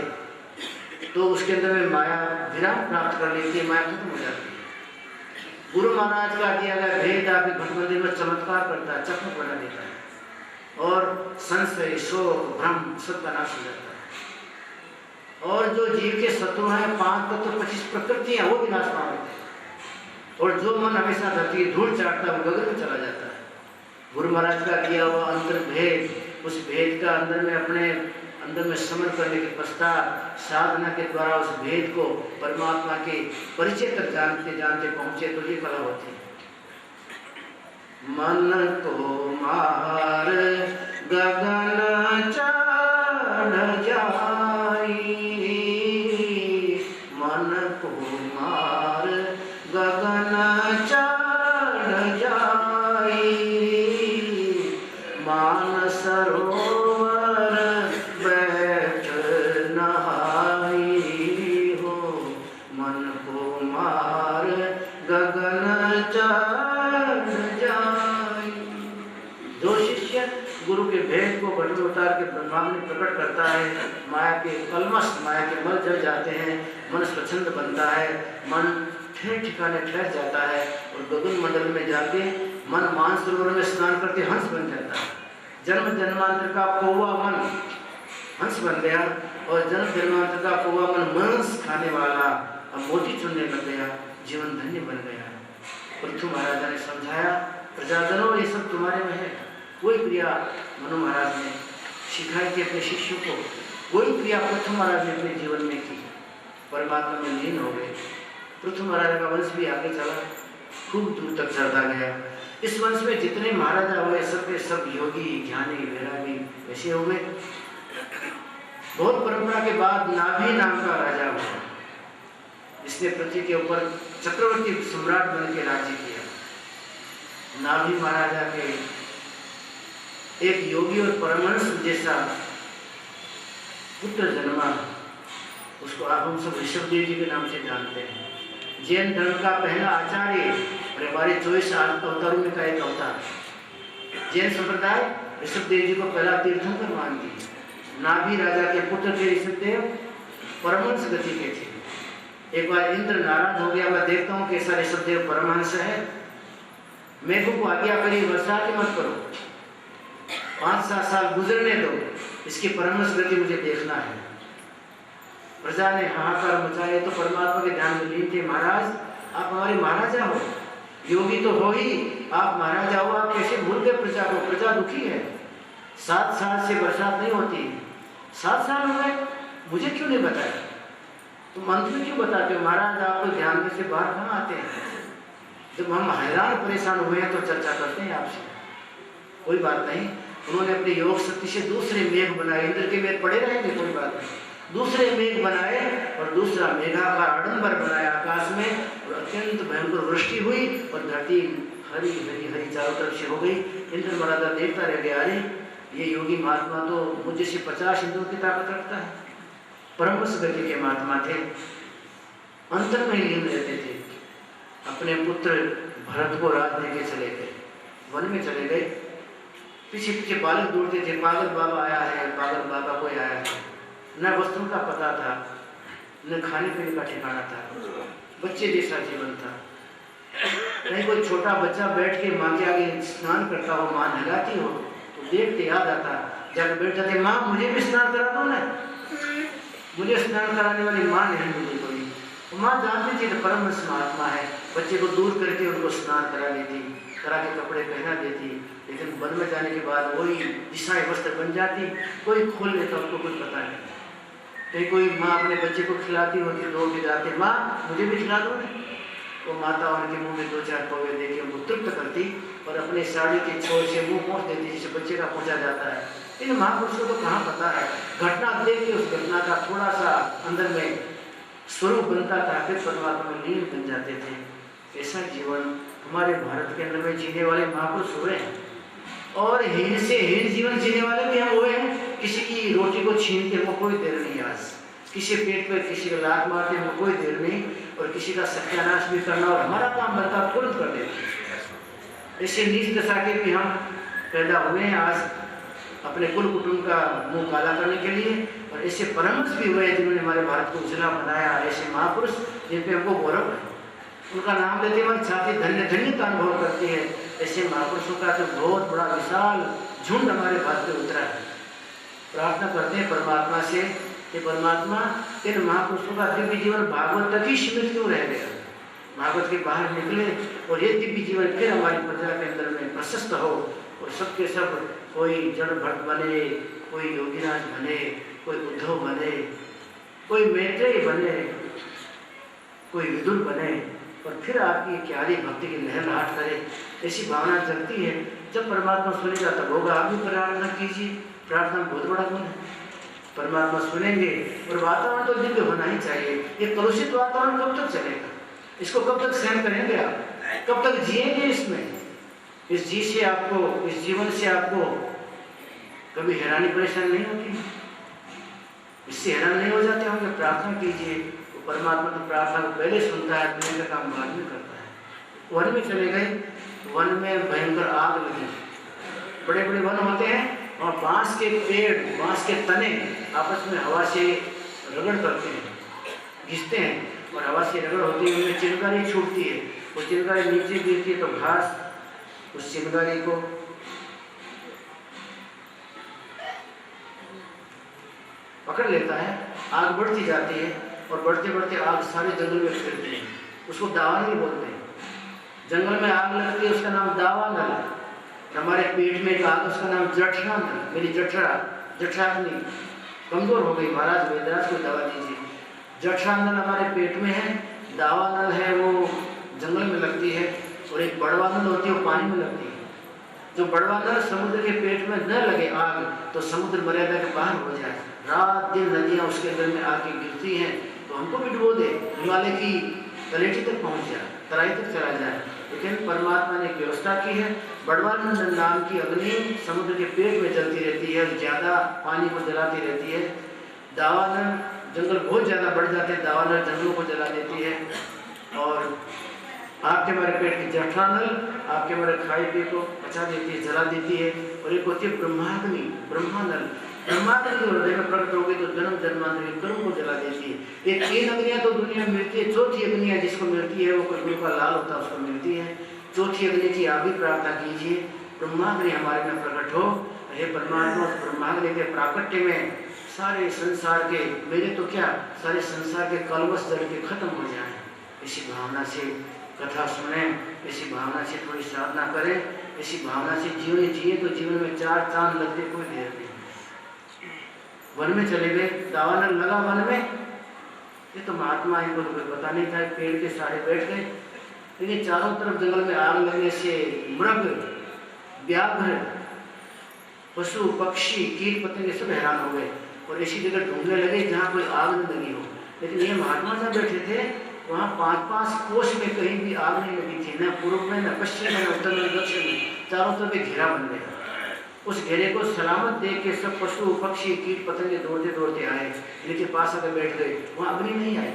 तो उसके अंदर में माया विराम प्राप्त कर लेती है, माया खत्म हो जाती है। गुरु महाराज का दिया गया भेद आपके घट मंदिर में चमत्कार करता है, चकमक बना देता है और संशय, शोक, भ्रम सबका नाश हो जाता है। और जो जीव के शत्रु हैं, 5 तत्व 25 प्रकृतियां, वो भी नाश पा लेते हैं। और जो मन हमेशा धरती धूल चाटता है वो गगन में चला जाता है। गुरु महाराज का दिया हुआ अंतर भेद, उस भेद का अंदर में अपने अंदर में समन करने के पश्चात साधना के द्वारा उस भेद को परमात्मा के परिचय तक जानते जानते पहुंचे तो ये कला होती है। मन को मार गगन चढ़ जाई, मन को मार गगन चढ़ जाई, अवतार के ब्रह्मा में प्रकट करता है, माया के कलमश, माया के मल जल जाते हैं, मन स्वच्छंद बनता है, मन ठिकाने ठहर जाता है और गगन मंडल में जाके मन मानसरोवर में स्नान करके हंस बन जाता है। जन्म जन्मांतर का कौवा मन हंस बन गया और जन्म जन्मांतर का कौवा मन मांस खाने वाला अब मोती चुनने लग गया, जीवन धन्य बन गया। पृथु महाराजा ने समझाया, प्रजाजनों ये सब तुम्हारे में है। कोई क्रिया मनु महाराज ने सिखाई थी अपने शिष्यों को, कोई क्रिया पृथु महाराज ने अपने जीवन में की, परमात्मा में लीन हो गए। पृथु महाराज का वंश भी आगे चला, खूब दूर तक चलता गया। इस वंश में जितने महाराजा हुए सब के सब योगी, ज्ञानी, वैरागी ऐसे हो गए। बहुत परंपरा के बाद नाभि नाम का राजा हुआ, इसने पृथ्वी के ऊपर चक्रवर्ती सम्राट बन के राज्य किया। नाभि महाराजा के एक योगी और परमहंस जैसा पुत्र जन्मा, उसको आप हम सब ऋषभदेव जी के नाम से जानते हैं। जैन धर्म का पहला आचार्य और हमारे 24 अवतारों में का एक अवतार। जैन संप्रदाय ऋषभदेव जी को पहला तीर्थंकर मानती है। नाभि राजा के पुत्र थे ऋषभदेव, परमहंस गति के थे। एक बार इंद्र नाराज हो गया, मैं देखता हूँ कैसा ऋषभदेव परमहंस है, मेघों को आज्ञा करिए वर्षा की मत करो, 5-7 साल गुजरने दो, इसकी परमहंस गति मुझे देखना है। प्रजा ने हाहाकार मचाए तो परमात्मा के ध्यान में लीन थे। महाराज आप हमारे महाराजा हो, योगी तो हो ही, आप महाराजा हो, आप कैसे भूल गए प्रजा को? प्रजा दुखी है, 7 साल से बरसात नहीं होती, 7 साल हो गए, मुझे क्यों नहीं बताया? तुम अंत में क्यों बताते हो? महाराज आपको ध्यान में से बाहर कहाँ आते हैं? जब हम हैरान परेशान हुए हैं तो चर्चा करते हैं आपसे, कोई बात नहीं। उन्होंने अपने योग शक्ति से दूसरे मेघ बनाए, इंद्र के मेघ पड़े रहेंगे, कोई बात नहीं। दूसरे मेघ बनाए और दूसरा मेघाकार आडंबर बनाया आकाश में, और अत्यंत भयंकर वृष्टि हुई और धरती हरी हरी हरी चारों तरफ से हो गई। इंद्र महाराजा देखता रह गया, अरे ये योगी महात्मा तो मुझे से 50 इंद्रों की ताकत रखता है। परमहंस गति के महात्मा थे, अंतर में लीन रहते थे। अपने पुत्र भरत को राज देके चले गए, वन में चले गए। पीछे पीछे बालक दौड़ते थे, पागल बाबा आया है, पागल बाबा कोई आया है। न वस्त्रों का पता था, न खाने पीने का ठिकाना था, बच्चे जैसा जीवन था। कहीं कोई छोटा बच्चा बैठ के माँ के आगे स्नान करता हो, माँ नहलाती हो तो देखते याद आता, जाकर बैठ जाते, माँ मुझे भी स्नान करा दो ना, मुझे स्नान कराने वाली माँ नहीं मिली कोई। तो माँ जानती थी कि परमहंस महात्मा है, बच्चे को दूर करके उनको स्नान करा देती, करा के कपड़े पहना देती। लेकिन वन में जाने के बाद वही दिशाएं वस्त्र बन जाती, कोई खोल लेता, उसको कुछ पता नहीं। कहीं कोई माँ अपने बच्चे को खिलाती होती, दौड़ के जाते, माँ मुझे भी खिला दो। वो माता उनके मुंह में 2-4 कौवे देके उनको तृप्त करती और अपने साड़ी के छोर से मुंह पहुँच देती, जिससे बच्चे का पहुँचा जाता है। इन महापुरुषों को तो कहाँ पता है, घटना देख के उस घटना का थोड़ा सा अंदर में स्वरूप बनता था, फिर परमात्मा में लीन बन जाते थे। ऐसा जीवन हमारे भारत के अंदर में जीने वाले महापुरुष हुए हैं, और हीन से हीन जीवन जीने वाले भी हम हुए हैं। किसी की रोटी को छीन के हमको कोई देर नहीं, आज किसी पेट पर किसी का लात मारते हमको कोई देर नहीं, और किसी का सत्यानाश भी करना और हमारा काम बनता तुरंत कर देते। ऐसे नीच दशा के भी हम पैदा हुए हैं आज अपने कुल कुटुंब का मुंह काला करने के लिए, और ऐसे परमहंस भी हुए जिन्होंने हमारे भारत को उजला बनाया। ऐसे महापुरुष जिन पे हमको गौरव है, उनका नाम लेते हमारी छाती धन्य धन्यता अनुभव करती है। ऐसे महापुरुषों का तो बहुत बड़ा विशाल झुंड हमारे भारत में उतरा है। प्रार्थना करते हैं परमात्मा से कि परमात्मा इन महापुरुषों का दिव्य जीवन भागवत तक ही सीमित क्यों रह गया, भागवत के बाहर निकले और ये दिव्य जीवन फिर हमारी प्रजा के अंदर में प्रशस्त हो, और सबके सब कोई जड़ भट्ट बने, कोई योगीराज बने, कोई उद्धव बने, कोई मैत्रेय बने, कोई विदुर बने, और फिर आपकी क्यारी भक्ति की लहलहाट करे। ऐसी भावना जगती है। जब परमात्मा सुनेगा तब होगा। आप भी प्रार्थना कीजिए, प्रार्थना बहुत बड़ा गुण है। परमात्मा सुनेंगे और वातावरण तो दिव्य होना ही चाहिए। ये कलुषित वातावरण कब तक चलेगा? इसको कब तक सहन करेंगे आप? कब तक जिएंगे इसमें? इस जीवन से आपको कभी हैरानी परेशानी नहीं होती? इससे हैरान नहीं हो जाते होंगे? प्रार्थना कीजिए। तो परमात्मा तो प्रार्थना को पहले सुनता है, पुण्य का काम बाद में करता है। वन में चले गए, वन में भयंकर आग लगी। बड़े बड़े वन होते हैं और बांस के पेड़, बांस के तने आपस में हवा से रगड़ करते हैं, घिसते हैं, और हवा से रगड़ होती है, उनमें चिंगारी छूटती है। वो चिंगारी नीचे गिरती है तो घास उस चिंगारी को पकड़ लेता है, आग बढ़ती जाती है, और बढ़ते बढ़ते आग सारे जंगल में फैलती है। उसको दावानल बोलते हैं। जंगल में आग लगती है, उसका नाम दावानल। हमारे पेट में एक आग, उसका नाम जठरानल। मेरी जठराग्नि कमजोर हो गई, महाराज वैद्यराज को दवा दीजिए। जठरानल हमारे पेट में है, दावानल है वो जंगल में लगती है, और एक बड़वानल होती है वो पानी में लगती है। जो बड़वानल समुद्र के पेट में न लगे आग, तो समुद्र मर्यादा के बाहर हो जाए, रात दिन नदियाँ उसके अंदर में आके गिरती हैं, तो हमको भी डुबो दे, हिमालय की तलेटी तक पहुँच जाए, तराई तक चला जाए। लेकिन परमात्मा ने व्यवस्था की है, बड़वानल नाम की अग्नि समुद्र के पेट में जलती रहती है, ज़्यादा पानी को जलाती रहती है। दावानल जंगल बहुत ज़्यादा बढ़ जाते हैं, दावानल जंगलों को जला देती है, और आपके हमारे पेट की जठरानल आपके हमारे खाए पिए को पचा देती है, जला देती है। और एक होती है ब्रह्माग्नि, ब्रह्मानल। ब्रह्माग्नि जो हृदय में प्रकट होगी तो जन्म जन्मांतर के कर्म को जला देती है। ये 3 अग्नियां तो दुनिया में मिलती है, चौथी अग्नियां जिसको मिलती है वो कोई गुरु का लाल होता है, उसको मिलती है। चौथी अग्नि की आप भी प्रार्थना कीजिए, ब्रह्माग्नि हमारे में प्रकट हो। हे परमात्मा, उस ब्रह्माग्नि के प्राकट्य में सारे संसार के, मेरे तो क्या, सारे संसार के कलवश जल के खत्म हो जाए। इसी भावना से कथा सुने, इसी भावना से थोड़ी साधना करें, इसी भावना से जीवन जिए तो जीवन में 4 चांद लगते कोई देर नहीं। वन में चले गए, दावानल लगा वन में, ये तो महात्मा, इनको तो कोई पता नहीं था, पेड़ के सारे बैठ गए। लेकिन चारों तरफ जंगल में आग लगने से मृग, व्याघ्र, पशु पक्षी, कीट पतंगे सब हैरान हो गए, और ऐसी जगह ढूंढने लगे जहाँ कोई आग न लगी हो। लेकिन ये महात्मा जहाँ बैठे थे वहाँ 5-5 कोस में कहीं भी आग नहीं लगी थी, न पूर्व में, न पश्चिम में, न उत्तर में, दक्षिण में, चारों तरफ एक घेरा बन गया। उस घेरे को सलामत देख के सब पशु पक्षी कीट पतंगे दौड़ते दौड़ते आए, इनके पास आकर बैठ गए। वहाँ अग्नि नहीं आई।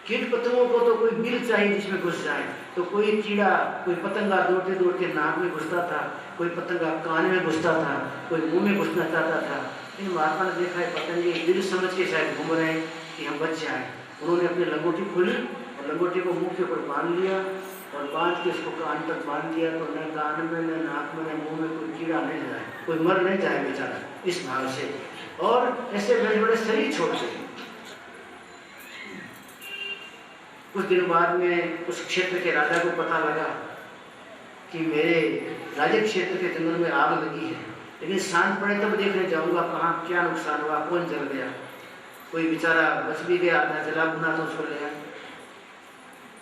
कीट पतंगों को तो कोई बिल चाहिए जिसमें घुस जाए, तो कोई कीड़ा, कोई पतंगा दौड़ते दौड़ते नाक में घुसता था, कोई पतंगा कान में घुसता था, कोई मुंह में घुसना चाहता था। इन महात्मा ने देखा है पतंगे दिल समझ के शायद घूम रहे हैं कि हम बच जाए। उन्होंने अपनी लंगोटी खोली और लंगोटी को मुंह के ऊपर बांध लिया, और बांध के इसको कान तक बांध दिया, तो न कान में, न नाक में, न मुंह में कोई कीड़ा नहीं जाए, कोई मर नहीं जाए बेचारा, इस भाव से। और ऐसे बड़े बड़े शरीर छोड़ते। कुछ दिन बाद में उस क्षेत्र के राजा को पता लगा कि मेरे राज्य क्षेत्र के जंगल में आग लगी है, लेकिन शांत पड़े तब देखने जाऊंगा कहाँ क्या नुकसान हुआ, कौन जल गया। कोई बेचारा बच भी गया, आधा जला बुना तो उसको ले आया।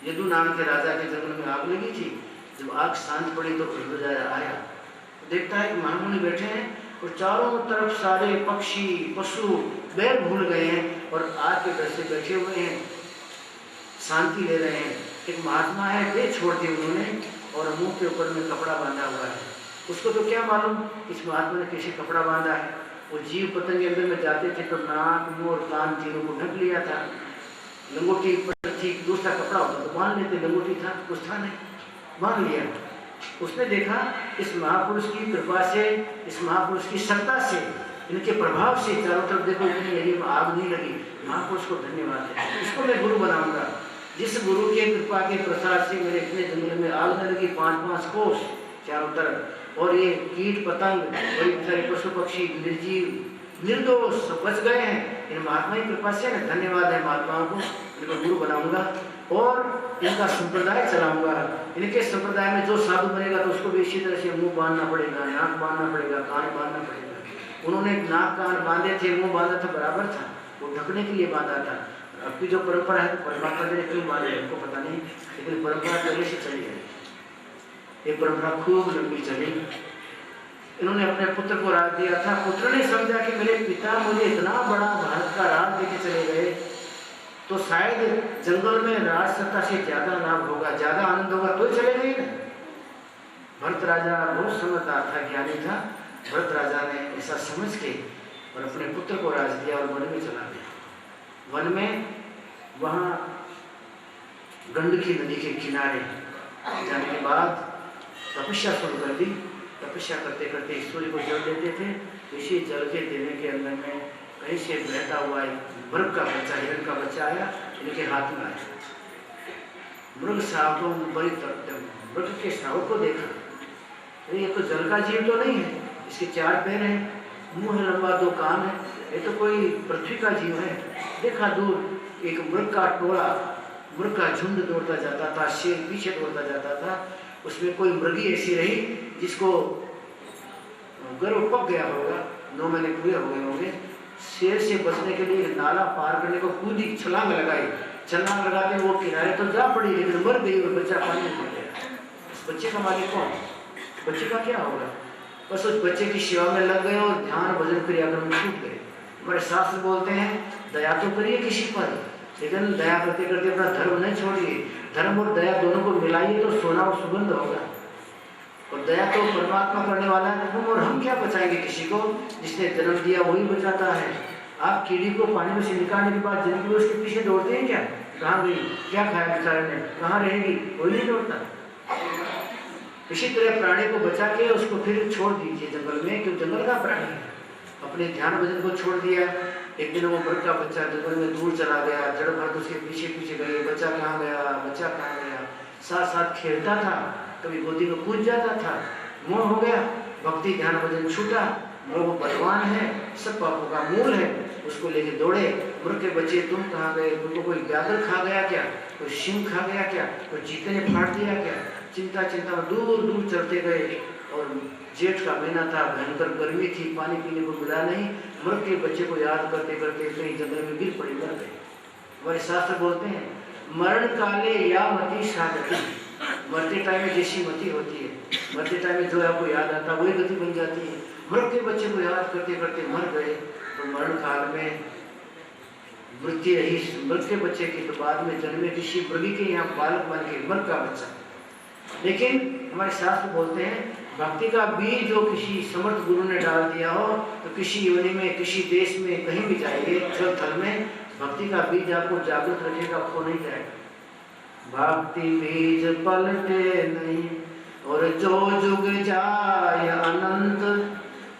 यदु नाम के राजा के जंगल में आग लगी थी। जब आग शांत पड़ी तो राजा आया, देखता है कि महामुनि बैठे हैं और चारों तरफ सारे पक्षी पशु बैर भूल गए हैं और आग के डर से बैठे हुए हैं, शांति ले रहे हैं। एक महात्मा है, वे छोड़ दिए उन्होंने और मुंह के ऊपर में कपड़ा बांधा हुआ है। उसको तो क्या मालूम इस महात्मा ने कैसे कपड़ा बांधा है। वो जीव पतंग अंदर में जाते थे तो नाक मुंह और कान तीनों को ढक लिया था। लंगोटी पर थी, दूसरा कपड़ा होता तो बांध लेते, लंगोटी था कुछ था नहीं, बांध लिया। उसने देखा इस महापुरुष की कृपा से, इस महापुरुष की सत्ता से, इनके प्रभाव से चारों तरफ देखो इतनी एरिया में आग नहीं लगी। महापुरुष को धन्यवाद है, इसको मैं गुरु बनाऊंगा। जिस गुरु के कृपा के प्रसाद से मेरे इतने जंगल में आग न लगी, 5-5 कोस चारों तरफ, और ये कीट पतंग और सारे पशु पक्षी निर्जीव निर्दोष सब बच गए हैं। इन महात्मा की कृपा से ना, धन्यवाद है महात्माओं को, इनको गुरु बनाऊंगा और इनका संप्रदाय चलाऊंगा। इनके संप्रदाय में जो साधु बनेगा तो उसको भी इसी तरह से मुंह बांधना पड़ेगा, नाक बांधना पड़ेगा, कान बांधना पड़ेगा। उन्होंने नाक कान बांधे थे, मुंह बांधा था, बराबर था, वो ढकने के लिए बांधा था। अब की जो परंपरा है तो परमात्मा ने क्यों बांधे हमको पता नहीं, लेकिन परंपरा पहले से चली है। ये परंपरा खूब लंबी चली। इन्होंने अपने पुत्र को राज दिया था। पुत्र ने समझा कि मेरे पिता मुझे इतना बड़ा भारत का राज देके चले गए तो शायद जंगल में राज सत्ता से ज्यादा लाभ होगा, ज्यादा आनंद होगा, तो चले गए ना। भरत राजा बहुत समझदार था, ज्ञानी था। भरत राजा ने ऐसा समझ के और अपने पुत्र को राज दिया और वन में चला गया। वन में वहाँ गंडकी नदी के किनारे जाने के बाद तपस्या शुरू कर दी। तपस्या करते करते सूर्य को जल देते थे। इसी जल के देने के अंदर में कहीं से बहता हुआ एक मृग का बच्चा, हिरण का बच्चा आया, इनके हाथ में आया। मृग श्रावकों बड़ी मृग के श्रावक को देखा, ये तो जल का जीव तो नहीं है, इसके 4 पैर हैं, मुंह लंबा, 2 कान है, ये तो कोई पृथ्वी का जीव है। देखा दूर एक मृग का टोला, मृग का झुंड दौड़ता जाता था, शेर पीछे दौड़ता जाता था। उसमें कोई मृगी ऐसी रही जिसको गर्भ पक गया होगा, 9 महीने पूरे हो गए होंगे। शेर से बचने के लिए नाला पार करने को कूदी, छलांग लगाई, छलांग लगाते वो किनारे तो जा पड़ी, लेकिन मर गई और बच्चा पानी में मर गया। उस बच्चे का मालिक कौन? बच्चे का क्या होगा? बस उस बच्चे की सेवा में लग गए और ध्यान भजन क्रियाक्रम में छूट गए। हमारे शास्त्र बोलते हैं दया तो करिए किसी पर, लेकिन दया करते करते अपना धर्म नहीं छोड़िए। धर्म और दया दोनों को मिलाइए तो सोना और सुगंध होगा। और दया तो परमात्मा करने वाला है, और हम क्या बचाएंगे किसी को? जिसने जन्म दिया वही बचाता है। आप कीड़ी को पानी में से निकालने के बाद जिंदगी में उसके पीछे दौड़ते हैं क्या? कहाँ गई, क्या खाया बेचारे ने, कहाँ रहेगी, कोई नहीं दौड़ता। इसी तरह प्राणी को बचा के उसको फिर छोड़ दीजिए जंगल में, क्योंकि जंगल का प्राणी है। अपने ध्यान भजन को छोड़ दिया। एक दिन वो मृग का बच्चा जंगल में दूर चला गया, जड़ भर उसके पीछे पीछे गए, बच्चा कहाँ गया, बच्चा कहाँ गया, साथ साथ खेलता था, कभी गोदी में कूद जाता था। मोह हो गया, भक्ति ध्यान भजन छूटा। मोह बलवान है, सब पापों का मूल है, उसको लेके दौड़े। मृग के बच्चे तुम कहाँ गए? तुमको कोई व्याघ्र खा गया क्या? कोई सिंह खा गया क्या? कोई चीते ने फाड़ दिया क्या? चिंता चिंता में दूर दूर चलते गए। और जेठ का महीना था, भयंकर गर्मी थी, पानी पीने को मिला नहीं। मृग के बच्चे को याद करते करते कहीं जंगल में गिर पड़ी, मर गए। हमारे शास्त्र बोलते हैं मरण काले या मति साधती, मरते टाइम में जैसी मति होती है, मरते टाइम में जो आपको याद आता वही गति बन जाती है। मृग के बच्चे को याद करते करते मर गए, तो मरण काल में मृत्यु रही मृग के बच्चे की। तो बाद में जन्मे किसी मृगी के यहाँ बालक बन के मृग का बच्चा। लेकिन हमारे शास्त्र बोलते हैं भक्ति का बीज जो किसी समर्थ गुरु ने डाल दिया हो, तो किसी योनि में, किसी देश में, कहीं भी जाइए जल थल में, भक्ति का बीज आपको जागृत रखेगा, खो नहीं जाएगा। भक्ति बीज पलटे नहीं और जो जुग जाए अनंत,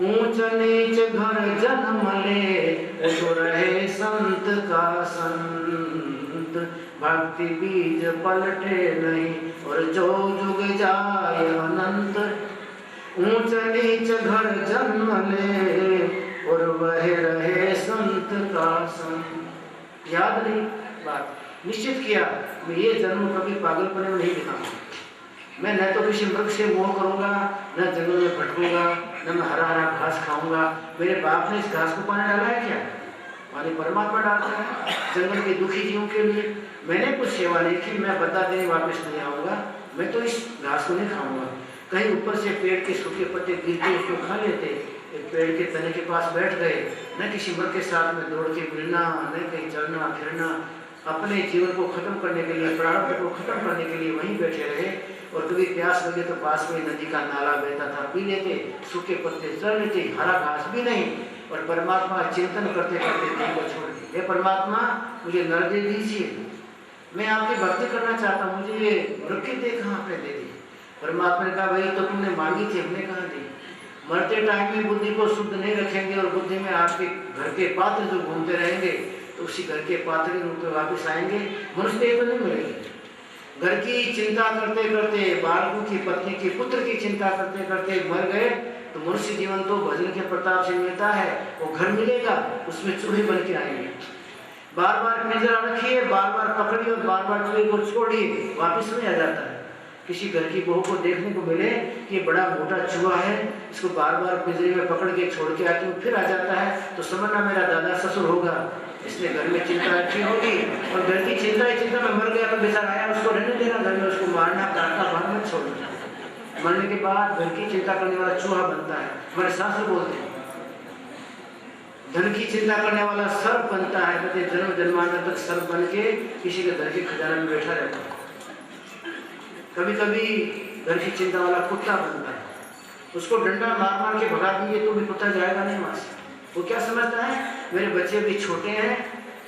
ऊंच नीच घर जन्म ले जो रहे संत का संत। भक्ति बीज पलटे नहीं और जो जुग जाए अनंत, ऊंच नीच घर जन्म ले और वह रहे संत का संत। याद नहीं बात, निश्चित किया मैं ये जन्म कभी पागलपने में नहीं दिखाऊंगा। मैं न तो किसी मृग से मोह करूंगा, न जंगल में भटकूंगा, न मैं हरा हरा घास खाऊंगा। मेरे बाप ने इस घास को पानी डाला है क्या? पानी परमात्मा डालता है जंगल के दुखी जीवों के लिए। मैंने कुछ सेवा नहीं की, मैं बता देने वापस नहीं आऊंगा। मैं तो इस घास को नहीं खाऊंगा। कहीं ऊपर से पेड़ के सूखे पत्ते गिरते उसको खा लेते, एक पेड़ के तने के पास बैठ गए, न किसी मृग के साथ में दौड़ के मिलना, न कहीं चलना फिरना। अपने जीवन को खत्म करने के लिए, प्रारब्ध को खत्म करने के लिए वहीं बैठे रहे। और कभी प्यास लगे तो पास में नदी का नाला बहता था, पी लेते, सूखे पत्ते चल लेते, हरा घास भी नहीं। और परमात्मा चिंतन करते करते दिन को छोड़ दिए। हे परमात्मा मुझे नर दे दीजिए, मैं आपकी भक्ति करना चाहता हूँ, मुझे ये मृग की देह कहाँ पे दे दी? परमात्मा ने कहा भाई तो तुमने मांगी थी, हमने कहाँ दी? मरते टाइम में बुद्धि को शुद्ध नहीं रखेंगे और बुद्धि में आपके घर के पात्र जो घूमते रहेंगे, तो उसी घर के पात्र के रूप में वापिस आएंगे, मनुष्य देह तो नहीं मिलेगी। घर की चिंता करते करते, बालकों की, पत्नी की, पुत्र की चिंता करते करते मर गए, तो मनुष्य जीवन तो भजन के प्रताप से मिलता है। वो घर मिलेगा, उसमें चूहे बन के आएंगे। बार बार पिंजरा रखिए, बार बार पकड़िए और बार बार चूहे को छोड़िए, वापिस में आ जाता है। किसी घर की बहू को देखने को मिले कि बड़ा मोटा चूहा है, इसको बार बार पिंजरे में पकड़ के छोड़ के आती हूँ, फिर आ जाता है, तो समझना मेरा दादा ससुर होगा। इसने घर में चिंता रखी होगी और घर की चिंता ही चिंता में मर गया तो बेचारा आया, उसको रहने देना घर में, उसको मारना काटना बाहर में छोड़ना। मरने के बाद घर की चिंता करने वाला चूहा बनता है। हमारे शास्त्र बोलते हैं धन की चिंता करने वाला सर्प बनता है, कहते जन्म जन्मांतर तक सर्प बन के किसी के घर के खजाने में बैठा रहता है। कभी कभी घर की चिंता वाला कुत्ता बनता है, उसको डंडा मार मार के भगा दीजिए तो भी कुत्ता जाएगा नहीं वहां से। वो क्या समझता है, मेरे बच्चे भी छोटे हैं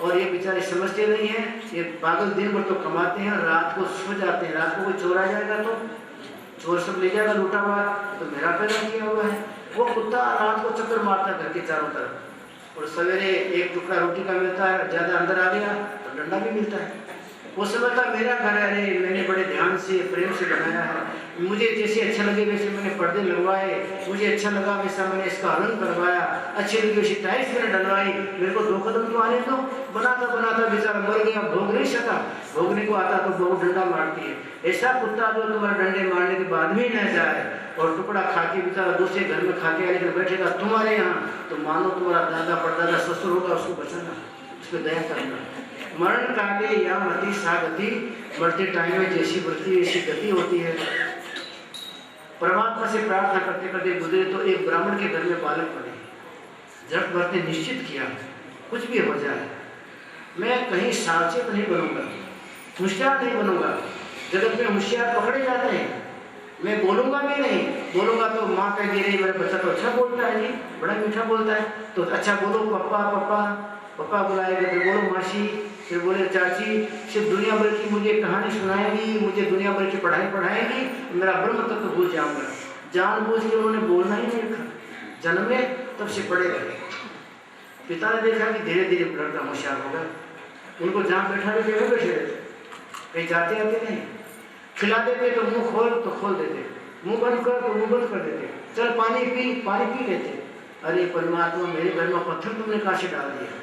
और ये बेचारे समझते नहीं हैं, ये पागल दिन भर तो कमाते हैं, रात को सो जाते हैं, रात को कोई चोर आ जाएगा तो चोर सब ले जाएगा लूटा हुआ, तो मेरा पैदा किया हुआ है। वो कुत्ता रात को चक्कर मारता है घर के चारों तरफ, और सवेरे एक टुकड़ा रोटी का मिलता है, ज़्यादा अंदर आ गया तो डंडा भी मिलता है। वो समझता मेरा घर है, अरे मैंने बड़े ध्यान से प्रेम से बनाया है, मुझे जैसे अच्छा लगे वैसे मैंने पर्दे लगवाए, मुझे अच्छा लगा वैसा मैंने इसका रंग करवाया, अच्छी लगी वैसी टाइल्स मैंने डलवाई, मेरे को 2 कदम तो आने दो। बनाता बनाता बेचारा मर गया, भोग नहीं सका, भोगने को आता तो बहू डंडा मारती है। ऐसा कुत्ता जो तुम्हारे डंडे मारने के बाद भी न जाए और टुकड़ा खा के बेचारा दूसरे घर में खा के आने बैठेगा तुम्हारे यहाँ, तो मानो तुम्हारा दादा परदादा ससुर होगा, उसको बचाना, उस पर दया करना। मरण काले या मति सा गति, मरते टाइम में जैसी वृत्ति ऐसी गति होती है। परमात्मा से प्रार्थना करते करते गुजरे तो एक ब्राह्मण के घर में बालक बने। जब भरत ने निश्चित किया कुछ भी हो जाए मैं कहीं सावचेत नहीं बनूंगा, होशियार नहीं बनूंगा। जगत में होशियार पकड़े जाते हैं, मैं बोलूंगा भी नहीं, बोलूंगा तो माँ कहेगी रही मेरा बच्चा तो अच्छा बोलता है जी, बड़ा मीठा बोलता है, तो अच्छा बोलो पप्पा पप्पा, पप्पा बुलाएगा तो बोलो मासी, फिर बोले चाची, सिर्फ दुनिया भर की मुझे कहानी सुनाएगी, मुझे दुनिया भर की पढ़ाई पढ़ाएगी, मेरा ब्रह्म तत्व तो भूल जाऊंगा। जानबूझ के उन्होंने बोलना ही नहीं रखा, जन्मे तब से पढ़े गए। पिता ने देखा कि धीरे धीरे लड़का होशियार होगा, उनको जहाँ बैठा रहे थे बैठे रहते, कहीं जाते आते नहीं, खिला देते तो मुंह खोल तो खोल देते, मुंह बंद कर तो मुंह बंद कर देते, चल पानी पी लेते। अरे परमात्मा मेरे घर में पत्थर तुमने कहाँ से डाल दिया,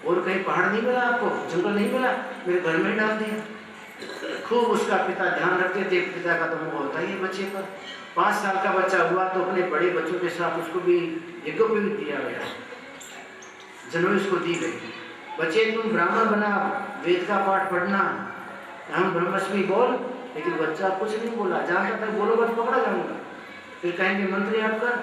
और कहीं पहाड़ नहीं मिला आपको, जंगल नहीं मिला, मेरे घर में ही डाल दिया। खूब उसका पिता ध्यान रखते थे, पिता का तो मुँह होता ही है बच्चे पर। 5 साल का बच्चा हुआ तो अपने बड़े बच्चों के साथ उसको भी यज्ञोपवीत दिया गया, जन्म उसको दी गई। बच्चे तुम ब्राह्मण बना, वेद का पाठ पढ़ना, हम ब्रह्मस्मी बोल, लेकिन बच्चा कुछ नहीं बोला, जहाँ तक बोलोगा तो पकड़ा जाऊंगा। फिर कहेंगे मंत्र याद कर,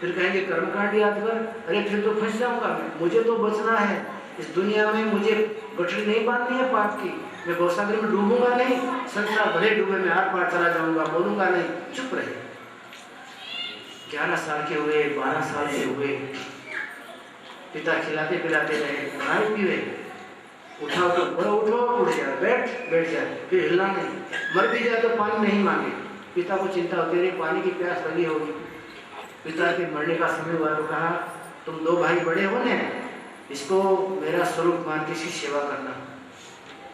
फिर कहेंगे कर्मकांड याद कर, अरे फिर तो फंस जाऊंगा मैं, मुझे तो बचना है इस दुनिया में, मुझे गठरी नहीं बांधनी है पाप की, मैं गौसागर में डूबूंगा नहीं, संसार भरे डूबे में आर पार चला जाऊंगा, बोलूंगा नहीं, चुप रहे। 11 साल के हुए, 12 साल के हुए, पिता खिलाते पिलाते रहे, खाए पीवे, उठाओ तो बड़ा उठो, उठ जाए, बैठ जाए, फिर हिलना नहीं, मर भी जाए तो पानी नहीं मांगे। पिता को चिंता होती रही, पानी की प्यास लगी होगी। पिता के मरने का समय हुआ तो कहा तुम 2 भाई बड़े हो ने, इसको मेरा स्वरूप मान के इसकी सेवा करना,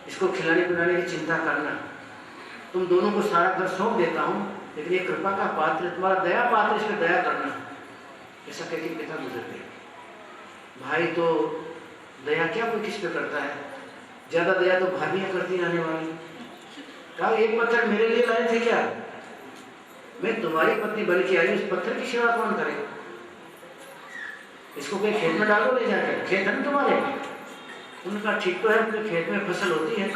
इसको खिलाने पिलाने की चिंता करना, तुम दोनों को सारा घर सौंप देता हूँ, लेकिन ये कृपा का पात्र, तुम्हारा दया पात्र, इस पर दया करना। ऐसा कह के पिता गुजर गए। भाई तो दया क्या कोई किस पे करता है, ज्यादा दया तो भाभियां करती रहने वाली। कहा एक पत्थर मेरे लिए लाए थे क्या, मैं तुम्हारी पत्नी बन के आई, उस पत्थर की सेवा कौन करे, इसको कहीं खेत में डालो ले जाकर, खेत है ना तुम्हारे। उन्होंने कहा ठीक तो है, अपने खेत में फसल होती है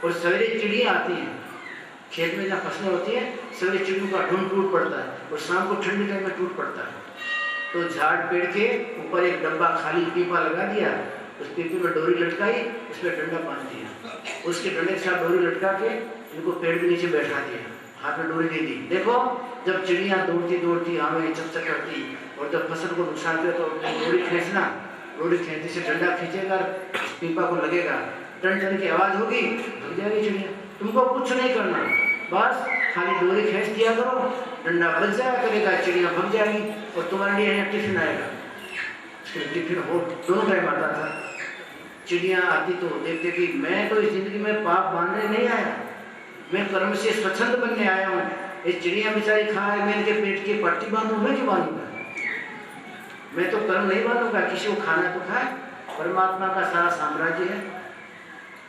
और सवेरे चिड़ियाँ आती हैं, खेत में जहाँ फसलें होती हैं सवेरे चिड़ियों का ढूंढ टूट पड़ता है और शाम को ठंडी टाइम में टूट पड़ता है। तो झाड़ पेड़ के ऊपर एक डब्बा खाली पीपा लगा दिया, उस पीपे में डोरी लटकाई, उस पर डंडा बांध दिया, उसके डंडे के साथ डोरी लटका के इनको पेड़ के नीचे बैठा दिया, हाथ में डोरी दे दी। देखो जब चिड़ियाँ दौड़ती दौड़ती हमें चकचक करती और जब फसल को नुकसान करे तो डोरी खींचना, डोरी खींचने से डंडा खींचेगा, पीपा को लगेगा, टन टन की आवाज़ होगी, भग जाएगी चिड़िया। तुमको कुछ नहीं करना, बस खाली डोरी खींच दिया करो, डंडा बच जाया करेगा, चिड़िया भग जाएगी और तुम्हारे लिए यहाँ टिफिन आएगा। टिफिन हो दोनों टाइम आता था। चिड़िया आती तो देखते कि मैं तो इस जिंदगी में पाप बांधने नहीं आया, मैं कर्म से स्वच्छंद बनने आया हूँ। ये चिड़िया बेचारी खाए, मैं इनके पेट की पट्टी बांधूँ, मैं क्यों बांधूंगा, मैं तो कर्म नहीं बांधूंगा, किसी को खाना तो खाए, परमात्मा का सारा साम्राज्य है।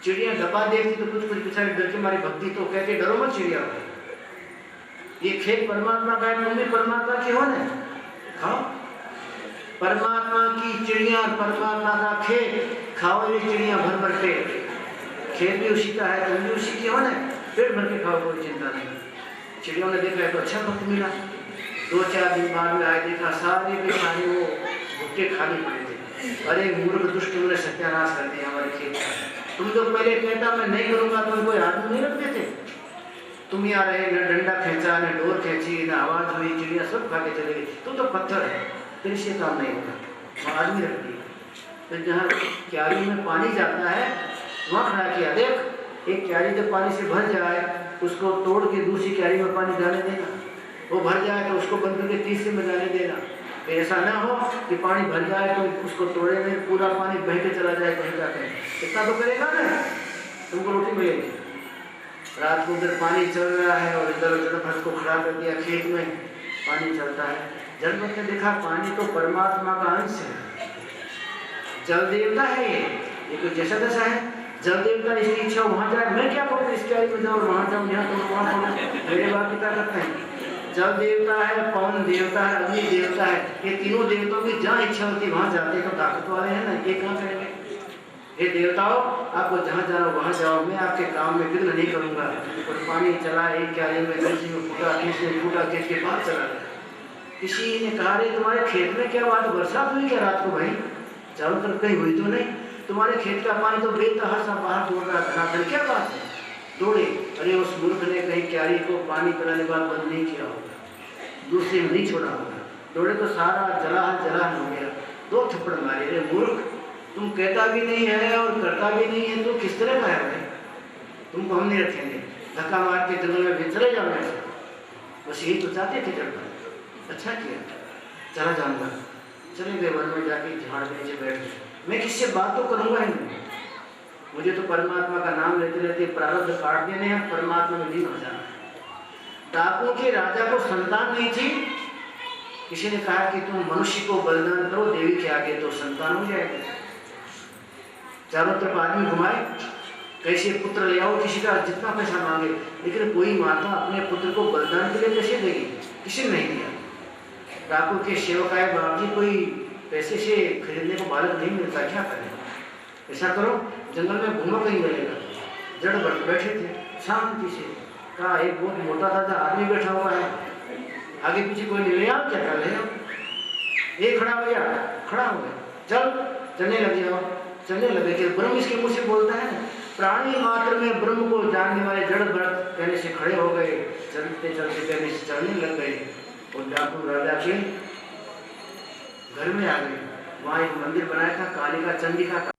चिड़िया डब्बा देखती तो कुछ बेचारी डर के मारी भक्ति तो कहते डरो मत चिड़िया, ये खेत परमात्मा का है, तुम भी परमात्मा के हो ना, खाओ परमात्मा की चिड़िया, परमात्मा का खेत, खाओ ये चिड़िया भर भर के, खेत भी उसी का है, तुम भी उसी के हो ना, पेट भर के खाओ, कोई चिंता नहीं। चिड़ियों ने देखा तो अच्छा वक्त मिला, 2-4 दिन बाद में आए, देखा सारे के सारे वो भुट्टे खाली पड़े थे। अरे मूर्ख दुष्ट, तुमने सत्यानाश कर दिया हमारे खेत का, तुम जो पहले कहता मैं नहीं करूँगा, तुम कोई हाथ नहीं रखते थे, तुम यहाँ रहे, न डंडा खींचा, न डोर खींची, न आवाज़ हुई, चिड़िया सब खा के चले गई, तुम तो पत्थर है, फिर से काम नहीं होगा, आदमी रख दी। फिर जहाँ क्यारी में पानी जाता है वहाँ खड़ा किया, देख एक क्यारी जब पानी से भर जाए उसको तोड़ के दूसरी क्यारी में पानी डालने देना, वो भर जाए तो उसको बंद करके तीसरी में डालने देना। फिर ऐसा ना हो कि पानी भर जाए तो उसको तोड़े में पूरा पानी बह के चला जाए कहीं जाके, इतना तो करेगा ना, तुमको रोटी मिलेगी। रात को उधर पानी चल रहा है और इधर उधर फंस को खड़ा कर दिया, खेत में पानी चलता है। जलपत ने देखा पानी तो परमात्मा का अंश है, जल देवता है, ये कोई जैसा दशा है। जल देवता इसकी इच्छा वहाँ जाए, मैं क्या करूँ इस क्यारी में जाऊँ वहाँ जाऊँ यहाँ तो वहाँ करूँ, मेरे बाप पिता करते हैं। जल देवता है, पवन देवता है, अग्नि देवता है, ये तीनों देवताओं की जहाँ इच्छा होती है वहाँ जाते हैं। तो ताकत वाले हैं ना, ये कहाँ करेंगे। ये देवताओं आपको जहाँ जाना वहाँ जाओ, मैं आपके काम में विघ्न नहीं करूँगा। और पानी चला एक क्यारी में, दूसरी में फूटा, तीसरे में फूटा, खेत के पास चला गया। किसी ने कहा रे तुम्हारे खेत में क्या बात, बरसात हुई क्या रात को भाई, चारों तरफ कहीं हुई तो नहीं, तुम्हारे खेत का पानी तो बेतहाशा सा बाहर दौड़ रहा था, क्या बात है। दौड़े, अरे उस मूर्ख ने कहीं क्यारी को पानी पिलाने के बाद बंद नहीं किया होगा, दूसरे में नहीं छोड़ा होगा। दौड़े तो सारा जलाहल हो गया, 2 थप्पड़ मारे। अरे मूर्ख, तुम कहता भी नहीं है और करता भी नहीं है, तो किस तरह का है भाई, तुमको हम नहीं रखेंगे, धक्का मार के जंगल में भी चले जाओ ऐसे। बस यही तो चाहते थे जब, अच्छा किया, चला जाऊँगा। चले गए वन में, जाके झाड़ के नीचे बैठ गए। मैं किससे बात तो करूँगा ही नहीं, मुझे तो परमात्मा का नाम लेते लेते प्रारब्ध काट देने हैं, परमात्मा में लीन हो जाना है। डाकुओं के राजा को संतान नहीं थी, किसी ने कहा कि तुम मनुष्य को बलिदान करो देवी के आगे तो संतान हो जाएगा। चारों तरफ आदमी घुमाए, कैसे पुत्र ले आओ, किसी का जितना पैसा मांगे, लेकिन कोई माता अपने पुत्र को बलिदान के लिए कैसे देगी, किसी ने नहीं दिया। डाकू के सेवक आए, बाबू जी कोई पैसे से खरीदने को बालक नहीं मिलता, क्या करें। ऐसा करो जंगल में घूमो, कहीं मिलेगा। जड़ बैठे थे शांति से, कहा एक बहुत मोटा ताजा आदमी बैठा हुआ है, आगे पीछे कोई नहीं, ले आओ क्या कर ले। एक खड़ा हो गया, खड़ा हो गया, चल चलने लग जाओ। चलने लगे कि ब्रह्म इसके मुँह से बोलता है, प्राणी मात्र में ब्रह्म को जानने वाले जड़ भरत कहने से खड़े हो गए, चलते चलते कहने से चलने लग गए और डाकू राजा के घर में आ गए। वहाँ एक मंदिर बनाया था कालिका चंडिका का,